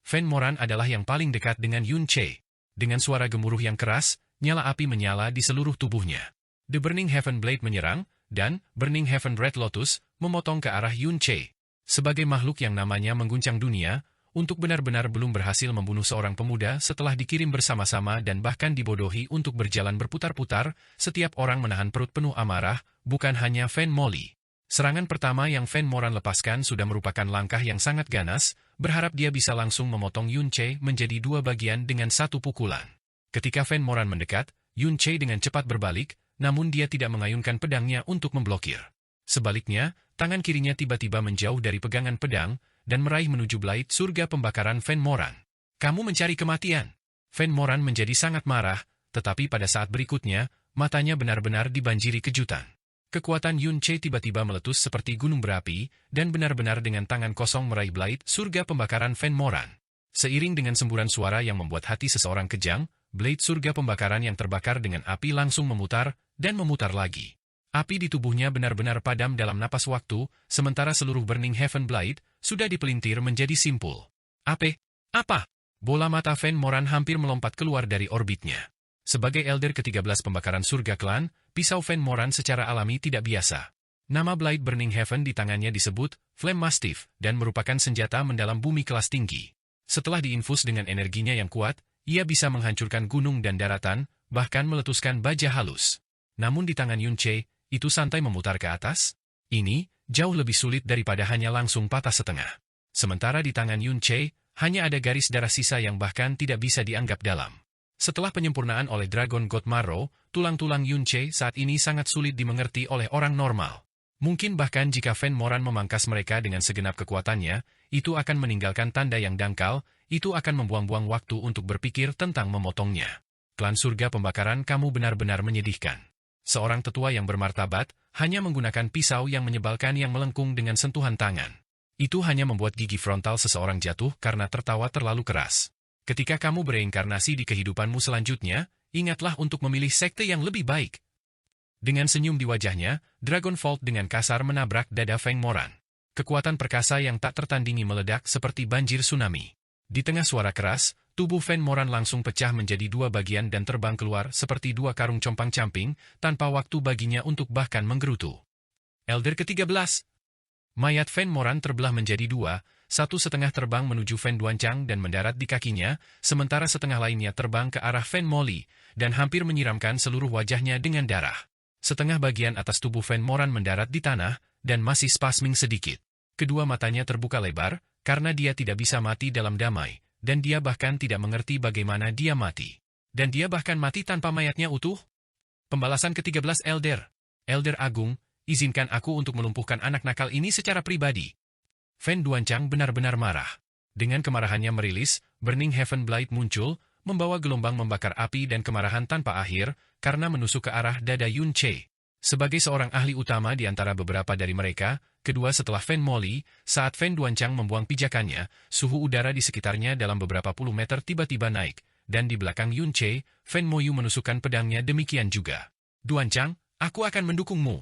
Fen Moran adalah yang paling dekat dengan Yun Che. Dengan suara gemuruh yang keras, nyala api menyala di seluruh tubuhnya. The Burning Heaven Blade menyerang, dan Burning Heaven Red Lotus memotong ke arah Yun Che. Sebagai makhluk yang namanya mengguncang dunia, untuk benar-benar belum berhasil membunuh seorang pemuda setelah dikirim bersama-sama dan bahkan dibodohi untuk berjalan berputar-putar, setiap orang menahan perut penuh amarah, bukan hanya Fen Moli. Serangan pertama yang Fen Moran lepaskan sudah merupakan langkah yang sangat ganas, berharap dia bisa langsung memotong Yun Che menjadi 2 bagian dengan 1 pukulan. Ketika Fen Moran mendekat, Yun Che dengan cepat berbalik, namun dia tidak mengayunkan pedangnya untuk memblokir. Sebaliknya, tangan kirinya tiba-tiba menjauh dari pegangan pedang, dan meraih menuju blade surga pembakaran Fen Moran. "Kamu mencari kematian." Fen Moran menjadi sangat marah, tetapi pada saat berikutnya, matanya benar-benar dibanjiri kejutan. Kekuatan Yun Che tiba-tiba meletus seperti gunung berapi, dan benar-benar dengan tangan kosong meraih blade surga pembakaran Fen Moran. Seiring dengan semburan suara yang membuat hati seseorang kejang, blade surga pembakaran yang terbakar dengan api langsung memutar, dan memutar lagi. Api di tubuhnya benar-benar padam dalam napas waktu, sementara seluruh Burning Heaven Blade sudah dipelintir menjadi simpul. Apa? Bola mata Fen Moran hampir melompat keluar dari orbitnya. Sebagai Elder ke-13 pembakaran surga klan, pisau Fen Moran secara alami tidak biasa. Nama Blade Burning Heaven di tangannya disebut Flame Mastiff dan merupakan senjata mendalam bumi kelas tinggi. Setelah diinfus dengan energinya yang kuat, ia bisa menghancurkan gunung dan daratan, bahkan meletuskan baja halus. Namun di tangan Yun Che, itu santai memutar ke atas? Ini jauh lebih sulit daripada hanya langsung patah setengah. Sementara di tangan Yun Che, hanya ada garis darah sisa yang bahkan tidak bisa dianggap dalam. Setelah penyempurnaan oleh Dragon God Marrow, tulang-tulang Yun Che saat ini sangat sulit dimengerti oleh orang normal. Mungkin bahkan jika Fen Moran memangkas mereka dengan segenap kekuatannya, itu akan meninggalkan tanda yang dangkal, itu akan membuang-buang waktu untuk berpikir tentang memotongnya. Klan surga pembakaran kamu benar-benar menyedihkan. Seorang tetua yang bermartabat, hanya menggunakan pisau yang menyebalkan yang melengkung dengan sentuhan tangan. Itu hanya membuat gigi frontal seseorang jatuh karena tertawa terlalu keras. Ketika kamu bereinkarnasi di kehidupanmu selanjutnya, ingatlah untuk memilih sekte yang lebih baik. Dengan senyum di wajahnya, Dragonfold dengan kasar menabrak dada Feng Moran. Kekuatan perkasa yang tak tertandingi meledak seperti banjir tsunami. Di tengah suara keras, tubuh Fen Moran langsung pecah menjadi 2 bagian dan terbang keluar seperti 2 karung compang-camping, tanpa waktu baginya untuk bahkan menggerutu. Elder ke-13. Mayat Fen Moran terbelah menjadi 2, 1/2 terbang menuju Fen Duancang dan mendarat di kakinya, sementara setengah lainnya terbang ke arah Fen Moli, dan hampir menyiramkan seluruh wajahnya dengan darah. Setengah bagian atas tubuh Fen Moran mendarat di tanah, dan masih spasming sedikit. Kedua matanya terbuka lebar, karena dia tidak bisa mati dalam damai, dan dia bahkan tidak mengerti bagaimana dia mati. Dan dia bahkan mati tanpa mayatnya utuh? Pembalasan ke-13 Elder. Elder Agung, izinkan aku untuk melumpuhkan anak nakal ini secara pribadi. Fen Duancang benar-benar marah. Dengan kemarahannya merilis, Burning Heaven Blade muncul, membawa gelombang membakar api dan kemarahan tanpa akhir, karena menusuk ke arah dada Yun Che. Sebagai seorang ahli utama di antara beberapa dari mereka, kedua setelah Fen Moli, saat Fen Duancang membuang pijakannya, suhu udara di sekitarnya dalam beberapa puluh meter tiba-tiba naik, dan di belakang Yun Che, Fen Moyu menusukkan pedangnya demikian juga. Duancang, Aku akan mendukungmu.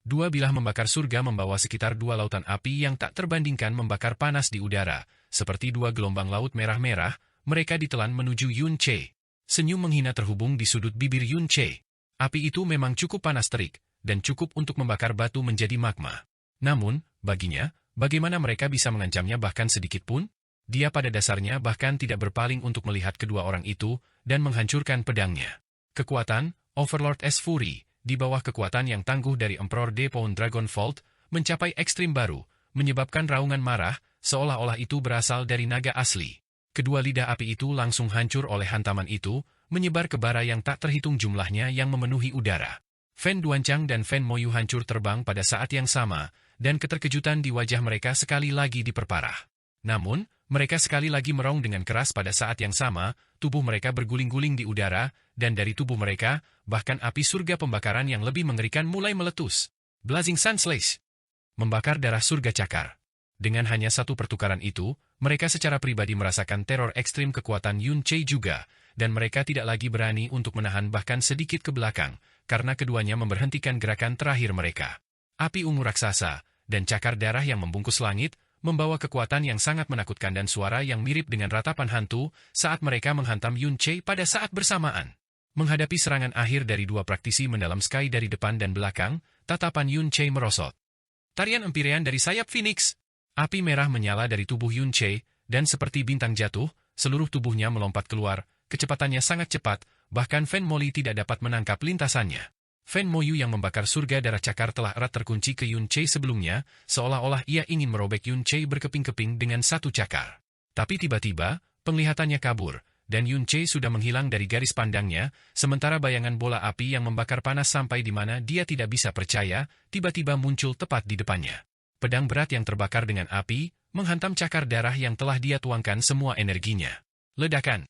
Dua bilah membakar surga membawa sekitar dua lautan api yang tak terbandingkan membakar panas di udara. Seperti dua gelombang laut merah-merah, mereka ditelan menuju Yun Che. Senyum menghina terhubung di sudut bibir Yun Che. Api itu memang cukup panas terik, dan cukup untuk membakar batu menjadi magma. Namun, baginya, bagaimana mereka bisa mengancamnya bahkan sedikit pun? Dia pada dasarnya bahkan tidak berpaling untuk melihat kedua orang itu, dan menghancurkan pedangnya. Kekuatan, Overlord S Fury, di bawah kekuatan yang tangguh dari Emperor Depoon Dragonfold, mencapai ekstrim baru, menyebabkan raungan marah, seolah-olah itu berasal dari naga asli. Kedua lidah api itu langsung hancur oleh hantaman itu, menyebar ke bara yang tak terhitung jumlahnya yang memenuhi udara. Fen Duanchang dan Fen Moyu hancur terbang pada saat yang sama, dan keterkejutan di wajah mereka sekali lagi diperparah. Namun, mereka sekali lagi merong dengan keras pada saat yang sama, tubuh mereka berguling-guling di udara, dan dari tubuh mereka, bahkan api surga pembakaran yang lebih mengerikan mulai meletus. Blazing Sun Slash membakar darah surga cakar. Dengan hanya satu pertukaran itu, mereka secara pribadi merasakan teror ekstrim kekuatan Yun Che juga, dan mereka tidak lagi berani untuk menahan bahkan sedikit ke belakang, karena keduanya memberhentikan gerakan terakhir mereka. Api ungu raksasa, dan cakar darah yang membungkus langit, membawa kekuatan yang sangat menakutkan dan suara yang mirip dengan ratapan hantu saat mereka menghantam Yun Che pada saat bersamaan. Menghadapi serangan akhir dari dua praktisi mendalam Sky dari depan dan belakang, tatapan Yun Che merosot. Tarian Empyrean dari sayap Phoenix. Api merah menyala dari tubuh Yun Che, dan seperti bintang jatuh, seluruh tubuhnya melompat keluar, kecepatannya sangat cepat, bahkan Fen Moli tidak dapat menangkap lintasannya. Fen Moyu yang membakar surga darah cakar telah erat terkunci ke Yun Che sebelumnya, seolah-olah ia ingin merobek Yun Che berkeping-keping dengan satu cakar. Tapi tiba-tiba, penglihatannya kabur, dan Yun Che sudah menghilang dari garis pandangnya, sementara bayangan bola api yang membakar panas sampai di mana dia tidak bisa percaya, tiba-tiba muncul tepat di depannya. Pedang berat yang terbakar dengan api, menghantam cakar darah yang telah dia tuangkan semua energinya. Ledakan.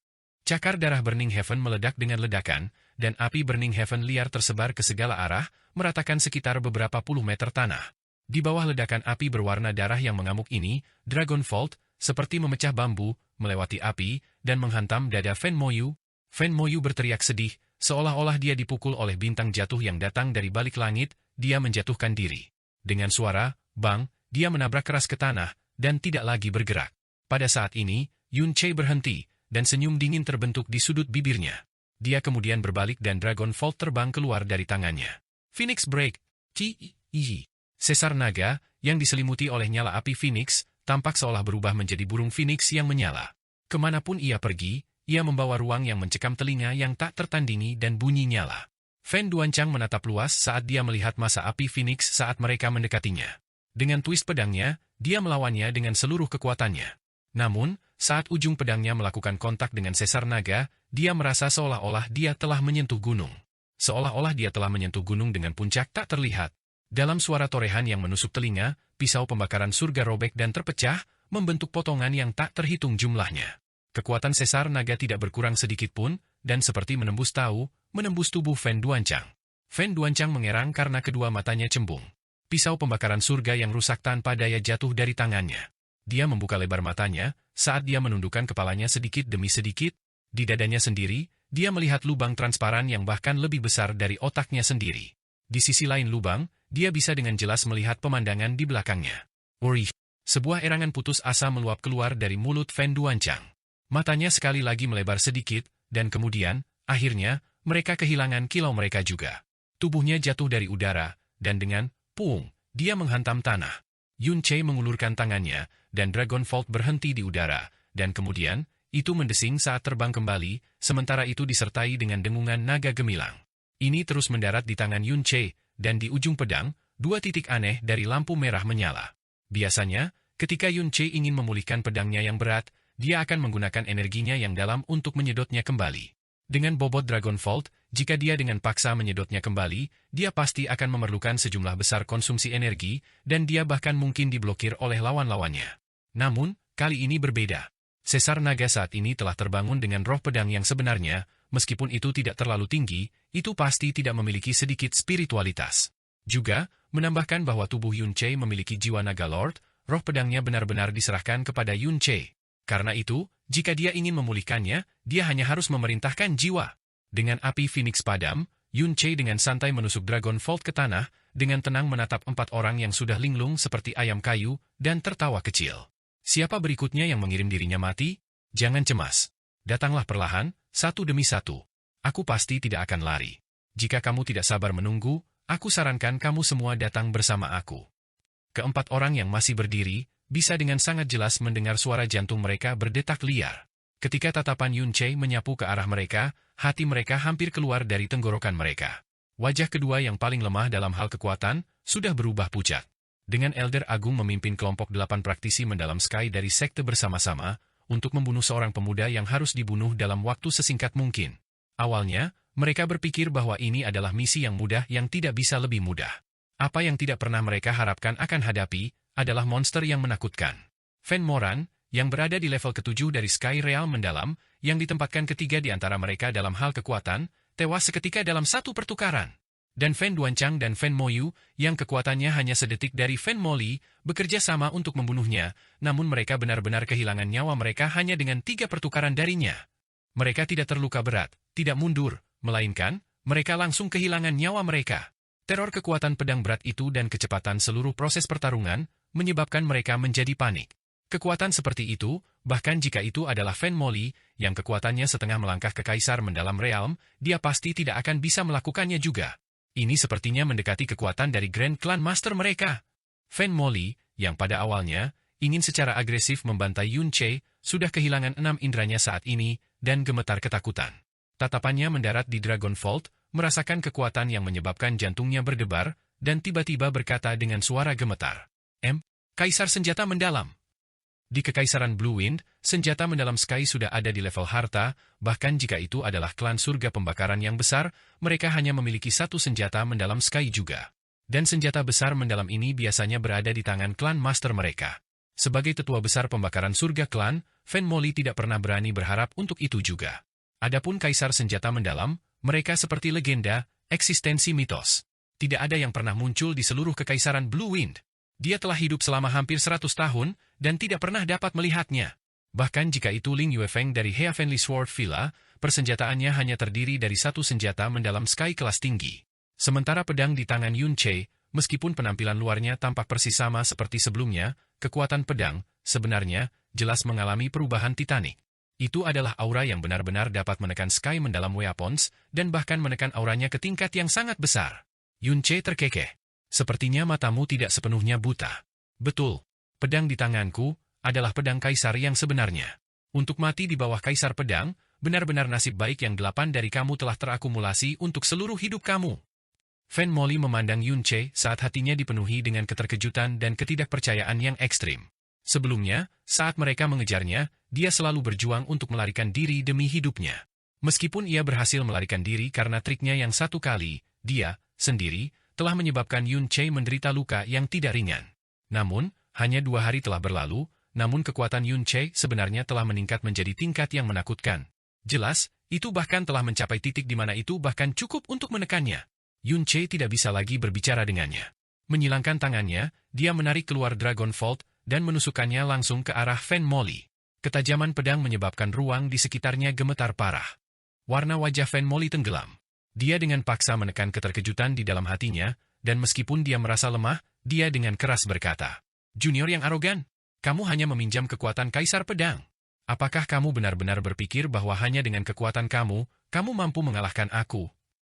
Cakar darah Burning Heaven meledak dengan ledakan, dan api Burning Heaven liar tersebar ke segala arah, meratakan sekitar beberapa puluh meter tanah. Di bawah ledakan api berwarna darah yang mengamuk ini, Dragonfold, seperti memecah bambu, melewati api, dan menghantam dada Fen Moyu. Fen Moyu berteriak sedih, seolah-olah dia dipukul oleh bintang jatuh yang datang dari balik langit, dia menjatuhkan diri. Dengan suara, bang, dia menabrak keras ke tanah, dan tidak lagi bergerak. Pada saat ini, Yun Che berhenti, dan senyum dingin terbentuk di sudut bibirnya. Dia kemudian berbalik dan Dragonfold terbang keluar dari tangannya. Phoenix Break, Ki-i. Sesar naga, yang diselimuti oleh nyala api Phoenix, tampak seolah berubah menjadi burung Phoenix yang menyala. Kemanapun ia pergi, ia membawa ruang yang mencekam telinga yang tak tertandingi dan bunyi nyala. Fen Duanchang menatap luas saat dia melihat masa api Phoenix saat mereka mendekatinya. Dengan twist pedangnya, dia melawannya dengan seluruh kekuatannya. Namun, saat ujung pedangnya melakukan kontak dengan sesar naga, dia merasa seolah-olah dia telah menyentuh gunung. Seolah-olah dia telah menyentuh gunung dengan puncak tak terlihat. Dalam suara torehan yang menusuk telinga, pisau pembakaran surga robek dan terpecah, membentuk potongan yang tak terhitung jumlahnya. Kekuatan sesar naga tidak berkurang sedikit pun, dan seperti menembus tubuh Fen Duanchang. Fen Duanchang mengerang karena kedua matanya cembung. Pisau pembakaran surga yang rusak tanpa daya jatuh dari tangannya. Dia membuka lebar matanya, saat dia menundukkan kepalanya sedikit demi sedikit, di dadanya sendiri, dia melihat lubang transparan yang bahkan lebih besar dari otaknya sendiri. Di sisi lain lubang, dia bisa dengan jelas melihat pemandangan di belakangnya. Urih! Sebuah erangan putus asa meluap keluar dari mulut Fen Duanchang. Matanya sekali lagi melebar sedikit, dan kemudian, akhirnya, mereka kehilangan kilau mereka juga. Tubuhnya jatuh dari udara, dan dengan puung, dia menghantam tanah. Yun Che mengulurkan tangannya, dan Dragonfold berhenti di udara, dan kemudian, itu mendesing saat terbang kembali, sementara itu disertai dengan dengungan naga gemilang. Ini terus mendarat di tangan Yun Che, dan di ujung pedang, dua titik aneh dari lampu merah menyala. Biasanya, ketika Yun Che ingin memulihkan pedangnya yang berat, dia akan menggunakan energinya yang dalam untuk menyedotnya kembali. Dengan bobot Dragonfold, jika dia dengan paksa menyedotnya kembali, dia pasti akan memerlukan sejumlah besar konsumsi energi, dan dia bahkan mungkin diblokir oleh lawan-lawannya. Namun, kali ini berbeda. Sesar naga saat ini telah terbangun dengan roh pedang yang sebenarnya, meskipun itu tidak terlalu tinggi, itu pasti tidak memiliki sedikit spiritualitas. Juga, menambahkan bahwa tubuh Yun Che memiliki jiwa naga Lord, roh pedangnya benar-benar diserahkan kepada Yun Che. Karena itu, jika dia ingin memulihkannya, dia hanya harus memerintahkan jiwa. Dengan api Phoenix padam, Yun Che dengan santai menusuk Dragon Vault ke tanah, dengan tenang menatap 4 orang yang sudah linglung seperti ayam kayu, dan tertawa kecil. Siapa berikutnya yang mengirim dirinya mati? Jangan cemas. Datanglah perlahan, satu demi satu. Aku pasti tidak akan lari. Jika kamu tidak sabar menunggu, aku sarankan kamu semua datang bersama aku. Keempat orang yang masih berdiri, bisa dengan sangat jelas mendengar suara jantung mereka berdetak liar. Ketika tatapan Yun Che menyapu ke arah mereka, hati mereka hampir keluar dari tenggorokan mereka. Wajah kedua yang paling lemah dalam hal kekuatan, sudah berubah pucat. Dengan Elder Agung memimpin kelompok 8 praktisi mendalam Sky dari sekte bersama-sama, untuk membunuh seorang pemuda yang harus dibunuh dalam waktu sesingkat mungkin. Awalnya, mereka berpikir bahwa ini adalah misi yang mudah yang tidak bisa lebih mudah. Apa yang tidak pernah mereka harapkan akan hadapi, adalah monster yang menakutkan. Fen Moran, yang berada di level ke-7 dari Sky Realm mendalam, yang ditempatkan ketiga di antara mereka dalam hal kekuatan, tewas seketika dalam satu pertukaran. Dan Fen Duanchang dan Fen Moyu, yang kekuatannya hanya sedetik dari Fen Moli, bekerja sama untuk membunuhnya, namun mereka benar-benar kehilangan nyawa mereka hanya dengan 3 pertukaran darinya. Mereka tidak terluka berat, tidak mundur, melainkan, mereka langsung kehilangan nyawa mereka. Teror kekuatan pedang berat itu dan kecepatan seluruh proses pertarungan, menyebabkan mereka menjadi panik. Kekuatan seperti itu, bahkan jika itu adalah Fen Moli, yang kekuatannya setengah melangkah ke Kaisar mendalam realm, dia pasti tidak akan bisa melakukannya juga. Ini sepertinya mendekati kekuatan dari Grand Clan Master mereka. Fen Moli, yang pada awalnya, ingin secara agresif membantai Yun Che, sudah kehilangan 6 indranya saat ini, dan gemetar ketakutan. Tatapannya mendarat di Dragon Vault, merasakan kekuatan yang menyebabkan jantungnya berdebar, dan tiba-tiba berkata dengan suara gemetar. Kaisar senjata mendalam. Di Kekaisaran Blue Wind, senjata mendalam Sky sudah ada di level harta, bahkan jika itu adalah klan surga pembakaran yang besar, mereka hanya memiliki satu senjata mendalam Sky juga. Dan senjata besar mendalam ini biasanya berada di tangan klan master mereka. Sebagai tetua besar pembakaran surga klan, Fen Moli tidak pernah berani berharap untuk itu juga. Adapun Kaisar senjata mendalam, mereka seperti legenda, eksistensi mitos. Tidak ada yang pernah muncul di seluruh Kekaisaran Blue Wind. Dia telah hidup selama hampir 100 tahun, dan tidak pernah dapat melihatnya. Bahkan jika itu Ling Yuefeng dari Heavenly Sword Villa, persenjataannya hanya terdiri dari satu senjata mendalam Sky kelas tinggi. Sementara pedang di tangan Yun Che, meskipun penampilan luarnya tampak persis sama seperti sebelumnya, kekuatan pedang, sebenarnya, jelas mengalami perubahan titanik. Itu adalah aura yang benar-benar dapat menekan Sky mendalam weapons, dan bahkan menekan auranya ke tingkat yang sangat besar. Yun Che terkekeh. Sepertinya matamu tidak sepenuhnya buta. Betul. Pedang di tanganku adalah pedang Kaisar yang sebenarnya. Untuk mati di bawah Kaisar pedang, benar-benar nasib baik yang 8 dari kamu telah terakumulasi untuk seluruh hidup kamu. Fen Moli memandang Yun Che saat hatinya dipenuhi dengan keterkejutan dan ketidakpercayaan yang ekstrim. Sebelumnya, saat mereka mengejarnya, dia selalu berjuang untuk melarikan diri demi hidupnya. Meskipun ia berhasil melarikan diri karena triknya yang satu kali, dia, sendiri, telah menyebabkan Yun Che menderita luka yang tidak ringan. Namun, hanya 2 hari telah berlalu, namun kekuatan Yun Che sebenarnya telah meningkat menjadi tingkat yang menakutkan. Jelas, itu bahkan telah mencapai titik di mana itu bahkan cukup untuk menekannya. Yun Che tidak bisa lagi berbicara dengannya. Menyilangkan tangannya, dia menarik keluar Dragon Vault, dan menusukkannya langsung ke arah Fen Moli. Ketajaman pedang menyebabkan ruang di sekitarnya gemetar parah. Warna wajah Fen Moli tenggelam. Dia dengan paksa menekan keterkejutan di dalam hatinya, dan meskipun dia merasa lemah, dia dengan keras berkata, "Junior yang arogan, kamu hanya meminjam kekuatan Kaisar Pedang. Apakah kamu benar-benar berpikir bahwa hanya dengan kekuatan kamu mampu mengalahkan aku?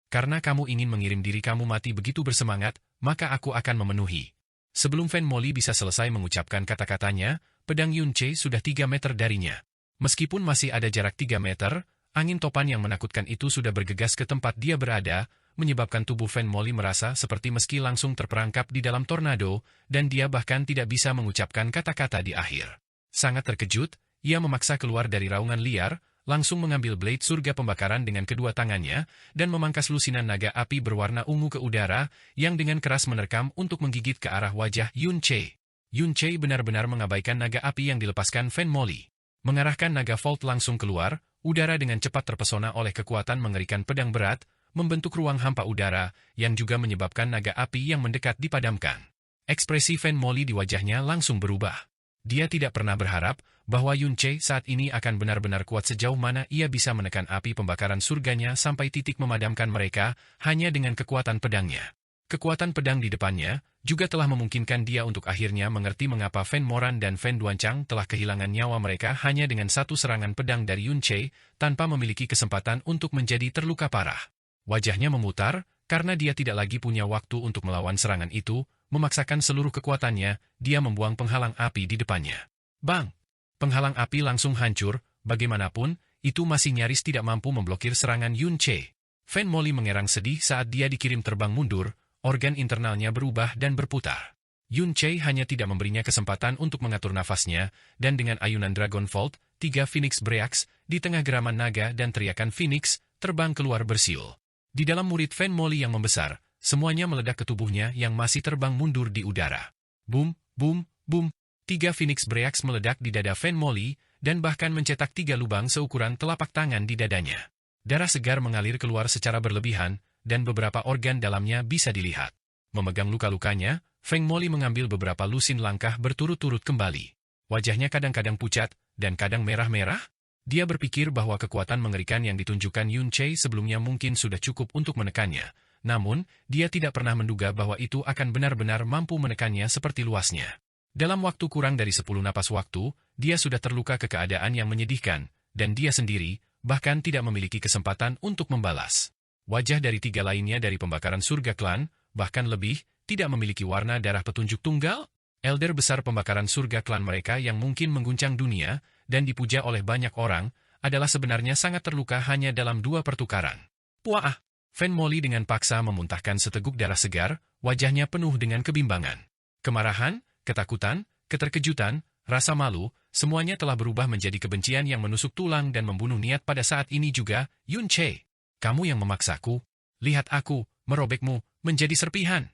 Karena kamu ingin mengirim diri kamu mati begitu bersemangat, maka aku akan memenuhi." Sebelum Fen Moli bisa selesai mengucapkan kata-katanya, pedang Yun Che sudah 3 meter darinya. Meskipun masih ada jarak 3 meter, angin topan yang menakutkan itu sudah bergegas ke tempat dia berada, menyebabkan tubuh Fen Moli merasa seperti meski langsung terperangkap di dalam tornado, dan dia bahkan tidak bisa mengucapkan kata-kata di akhir. Sangat terkejut, ia memaksa keluar dari raungan liar, langsung mengambil blade surga pembakaran dengan kedua tangannya, dan memangkas lusinan naga api berwarna ungu ke udara, yang dengan keras menerkam untuk menggigit ke arah wajah Yun Che. Yun Che benar-benar mengabaikan naga api yang dilepaskan Fen Moli. Mengarahkan naga Vault langsung keluar, udara dengan cepat terpesona oleh kekuatan mengerikan pedang berat, membentuk ruang hampa udara, yang juga menyebabkan naga api yang mendekat dipadamkan. Ekspresi Fen Moli di wajahnya langsung berubah. Dia tidak pernah berharap bahwa Yun Che saat ini akan benar-benar kuat sejauh mana ia bisa menekan api pembakaran surganya sampai titik memadamkan mereka hanya dengan kekuatan pedangnya. Kekuatan pedang di depannya juga telah memungkinkan dia untuk akhirnya mengerti mengapa Fen Moran dan Fen Duanchang telah kehilangan nyawa mereka hanya dengan satu serangan pedang dari Yun Che tanpa memiliki kesempatan untuk menjadi terluka parah. Wajahnya memutar karena dia tidak lagi punya waktu untuk melawan serangan itu. Memaksakan seluruh kekuatannya, dia membuang penghalang api di depannya. Bang! Penghalang api langsung hancur, bagaimanapun, itu masih nyaris tidak mampu memblokir serangan Yun Che. Fen Moli mengerang sedih saat dia dikirim terbang mundur, organ internalnya berubah dan berputar. Yun Che hanya tidak memberinya kesempatan untuk mengatur nafasnya, dan dengan ayunan Dragon Volt, 3 Phoenix Breaks, di tengah geraman naga dan teriakan Phoenix, terbang keluar bersiul. Di dalam murid Fen Moli yang membesar, semuanya meledak ke tubuhnya yang masih terbang mundur di udara. Boom, boom, boom. 3 Phoenix Breaks meledak di dada Fen Moli, dan bahkan mencetak 3 lubang seukuran telapak tangan di dadanya. Darah segar mengalir keluar secara berlebihan, dan beberapa organ dalamnya bisa dilihat. Memegang luka-lukanya, Feng Moli mengambil beberapa lusin langkah berturut-turut kembali. Wajahnya kadang-kadang pucat, dan kadang merah-merah. Dia berpikir bahwa kekuatan mengerikan yang ditunjukkan Yun Che sebelumnya mungkin sudah cukup untuk menekannya. Namun, dia tidak pernah menduga bahwa itu akan benar-benar mampu menekannya seperti luasnya. Dalam waktu kurang dari 10 napas waktu, dia sudah terluka ke keadaan yang menyedihkan, dan dia sendiri, bahkan tidak memiliki kesempatan untuk membalas. Wajah dari 3 lainnya dari pembakaran surga klan, bahkan lebih, tidak memiliki warna darah petunjuk tunggal. Elder besar pembakaran surga klan mereka yang mungkin mengguncang dunia, dan dipuja oleh banyak orang, adalah sebenarnya sangat terluka hanya dalam 2 pertukaran. Puah! Fen Moli dengan paksa memuntahkan seteguk darah segar, wajahnya penuh dengan kebimbangan. Kemarahan, ketakutan, keterkejutan, rasa malu, semuanya telah berubah menjadi kebencian yang menusuk tulang dan membunuh niat pada saat ini juga. Yun Che, kamu yang memaksaku. Lihat aku, merobekmu, menjadi serpihan.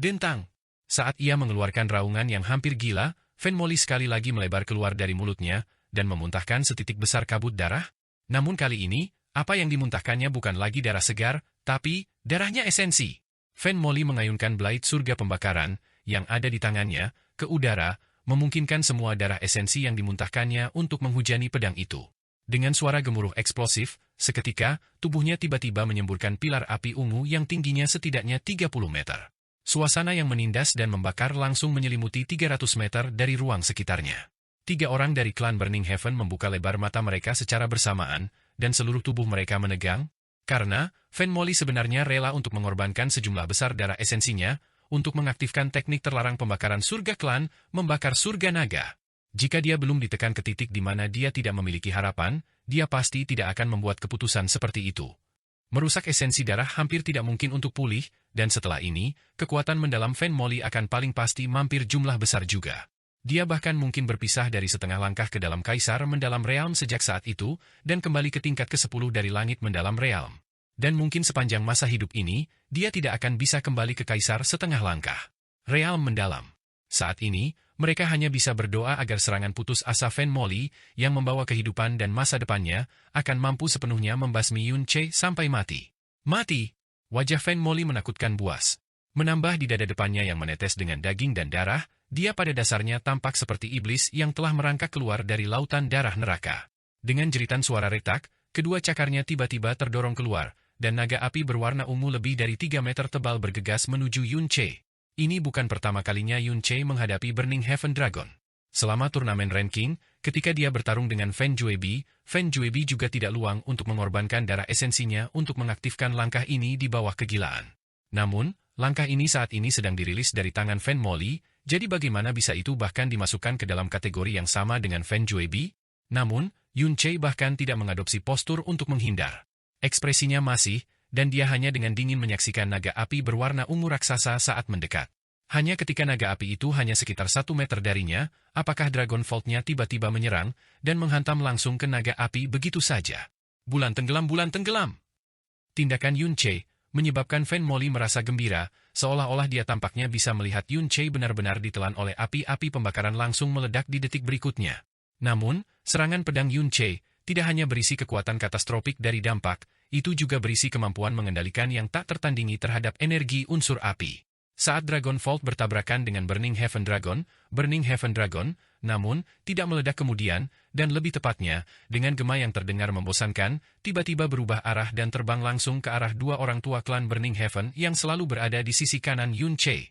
Dentang. Saat ia mengeluarkan raungan yang hampir gila, Fen Moli sekali lagi melebar keluar dari mulutnya, dan memuntahkan setitik besar kabut darah. Namun kali ini, apa yang dimuntahkannya bukan lagi darah segar, tapi darahnya esensi. Fen Moli mengayunkan blade surga pembakaran, yang ada di tangannya, ke udara, memungkinkan semua darah esensi yang dimuntahkannya untuk menghujani pedang itu. Dengan suara gemuruh eksplosif, seketika, tubuhnya tiba-tiba menyemburkan pilar api ungu yang tingginya setidaknya 30 meter. Suasana yang menindas dan membakar langsung menyelimuti 300 meter dari ruang sekitarnya. 3 orang dari klan Burning Heaven membuka lebar mata mereka secara bersamaan, dan seluruh tubuh mereka menegang, karena Fen Moli sebenarnya rela untuk mengorbankan sejumlah besar darah esensinya, untuk mengaktifkan teknik terlarang pembakaran surga klan, membakar surga naga. Jika dia belum ditekan ke titik di mana dia tidak memiliki harapan, dia pasti tidak akan membuat keputusan seperti itu. Merusak esensi darah hampir tidak mungkin untuk pulih, dan setelah ini, kekuatan mendalam Fen Moli akan paling pasti mampir jumlah besar juga. Dia bahkan mungkin berpisah dari setengah langkah ke dalam Kaisar Mendalam Realm sejak saat itu, dan kembali ke tingkat ke-10 dari Langit Mendalam Realm. Dan mungkin sepanjang masa hidup ini, dia tidak akan bisa kembali ke Kaisar setengah langkah. Realm Mendalam. Saat ini, mereka hanya bisa berdoa agar serangan putus asa Fen Moli, yang membawa kehidupan dan masa depannya, akan mampu sepenuhnya membasmi Yun Che sampai mati. Mati! Wajah Fen Moli menakutkan buas. Menambah di dada depannya yang menetes dengan daging dan darah, dia pada dasarnya tampak seperti iblis yang telah merangkak keluar dari lautan darah neraka. Dengan jeritan suara retak, kedua cakarnya tiba-tiba terdorong keluar, dan naga api berwarna ungu lebih dari 3 meter tebal bergegas menuju Yun Che. Ini bukan pertama kalinya Yun Che menghadapi Burning Heaven Dragon. Selama turnamen ranking, ketika dia bertarung dengan Fen Juebi juga tidak luang untuk mengorbankan darah esensinya untuk mengaktifkan langkah ini di bawah kegilaan. Namun, langkah ini saat ini sedang dirilis dari tangan Fen Moli, jadi bagaimana bisa itu bahkan dimasukkan ke dalam kategori yang sama dengan Fen Juebi? Namun, Yun Che bahkan tidak mengadopsi postur untuk menghindar. Ekspresinya masih, dan dia hanya dengan dingin menyaksikan naga api berwarna ungu raksasa saat mendekat. Hanya ketika naga api itu hanya sekitar 1 meter darinya, apakah Dragon Volt-nya tiba-tiba menyerang, dan menghantam langsung ke naga api begitu saja. Bulan tenggelam, bulan tenggelam! Tindakan Yun Che menyebabkan Fen Moli merasa gembira, seolah-olah dia tampaknya bisa melihat Yun Che benar-benar ditelan oleh api-api pembakaran langsung meledak di detik berikutnya. Namun, serangan pedang Yun Che tidak hanya berisi kekuatan katastropik dari dampak, itu juga berisi kemampuan mengendalikan yang tak tertandingi terhadap energi unsur api. Saat Dragon Vault bertabrakan dengan Burning Heaven Dragon, namun, tidak meledak kemudian, dan lebih tepatnya, dengan gema yang terdengar membosankan, tiba-tiba berubah arah dan terbang langsung ke arah dua orang tua klan Burning Heaven yang selalu berada di sisi kanan Yun Che.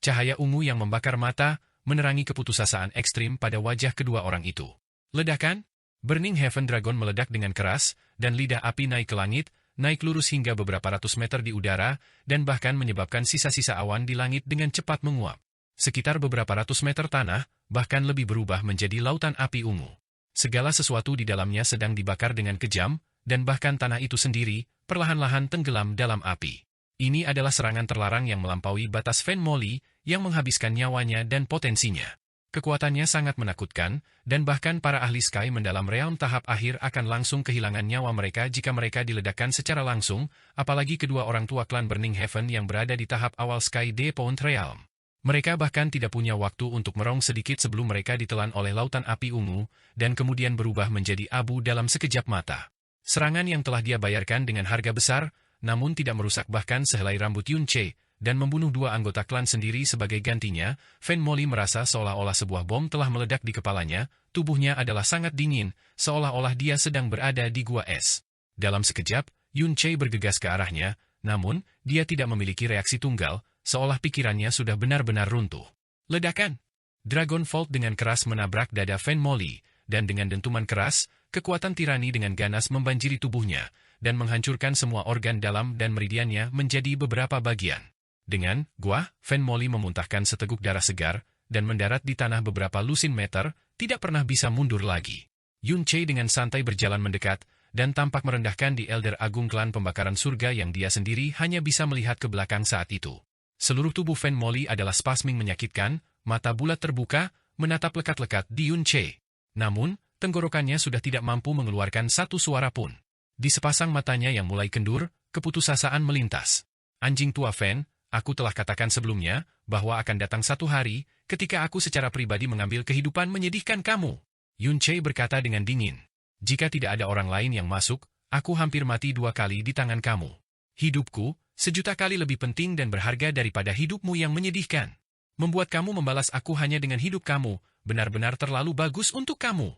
Cahaya ungu yang membakar mata, menerangi keputusasaan ekstrim pada wajah kedua orang itu. Ledakan? Burning Heaven Dragon meledak dengan keras, dan lidah api naik ke langit, naik lurus hingga beberapa ratus meter di udara, dan bahkan menyebabkan sisa-sisa awan di langit dengan cepat menguap. Sekitar beberapa ratus meter tanah, bahkan lebih berubah menjadi lautan api ungu. Segala sesuatu di dalamnya sedang dibakar dengan kejam, dan bahkan tanah itu sendiri, perlahan-lahan tenggelam dalam api. Ini adalah serangan terlarang yang melampaui batas Fan Molly, yang menghabiskan nyawanya dan potensinya. Kekuatannya sangat menakutkan, dan bahkan para ahli Sky mendalam realm tahap akhir akan langsung kehilangan nyawa mereka jika mereka diledakkan secara langsung, apalagi kedua orang tua klan Burning Heaven yang berada di tahap awal Sky Depaunt Realm. Mereka bahkan tidak punya waktu untuk merong sedikit sebelum mereka ditelan oleh lautan api ungu, dan kemudian berubah menjadi abu dalam sekejap mata. Serangan yang telah dia bayarkan dengan harga besar, namun tidak merusak bahkan sehelai rambut Yun Che, dan membunuh dua anggota klan sendiri sebagai gantinya, Fan Molly merasa seolah-olah sebuah bom telah meledak di kepalanya, tubuhnya adalah sangat dingin, seolah-olah dia sedang berada di gua es. Dalam sekejap, Yun Che bergegas ke arahnya, namun, dia tidak memiliki reaksi tunggal, seolah pikirannya sudah benar-benar runtuh. Ledakan! Dragon Vault dengan keras menabrak dada Fan Molly, dan dengan dentuman keras, kekuatan tirani dengan ganas membanjiri tubuhnya, dan menghancurkan semua organ dalam dan meridiannya menjadi beberapa bagian. Dengan gua, Fan Molly memuntahkan seteguk darah segar, dan mendarat di tanah beberapa lusin meter, tidak pernah bisa mundur lagi. Yun Che dengan santai berjalan mendekat, dan tampak merendahkan di Elder Agung klan pembakaran surga yang dia sendiri hanya bisa melihat ke belakang saat itu. Seluruh tubuh Fan Molly adalah spasming menyakitkan, mata bulat terbuka, menatap lekat-lekat di Yun Che. Namun, tenggorokannya sudah tidak mampu mengeluarkan satu suara pun. Di sepasang matanya yang mulai kendur, keputusasaan melintas. Anjing tua Fan, aku telah katakan sebelumnya, bahwa akan datang satu hari, ketika aku secara pribadi mengambil kehidupan menyedihkan kamu. Yun Che berkata dengan dingin. Jika tidak ada orang lain yang masuk, aku hampir mati 2 kali di tangan kamu. Hidupku, 1.000.000 kali lebih penting dan berharga daripada hidupmu yang menyedihkan. Membuat kamu membalas aku hanya dengan hidup kamu, benar-benar terlalu bagus untuk kamu.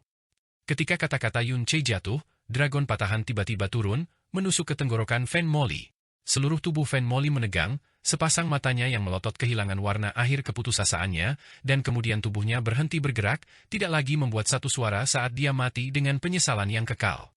Ketika kata-kata Yun Che jatuh, dragon patahan tiba-tiba turun, menusuk ke tenggorokan Fan Molly. Seluruh tubuh Fan Molly menegang, sepasang matanya yang melotot kehilangan warna akhir keputusasaannya, dan kemudian tubuhnya berhenti bergerak, tidak lagi membuat satu suara saat dia mati dengan penyesalan yang kekal.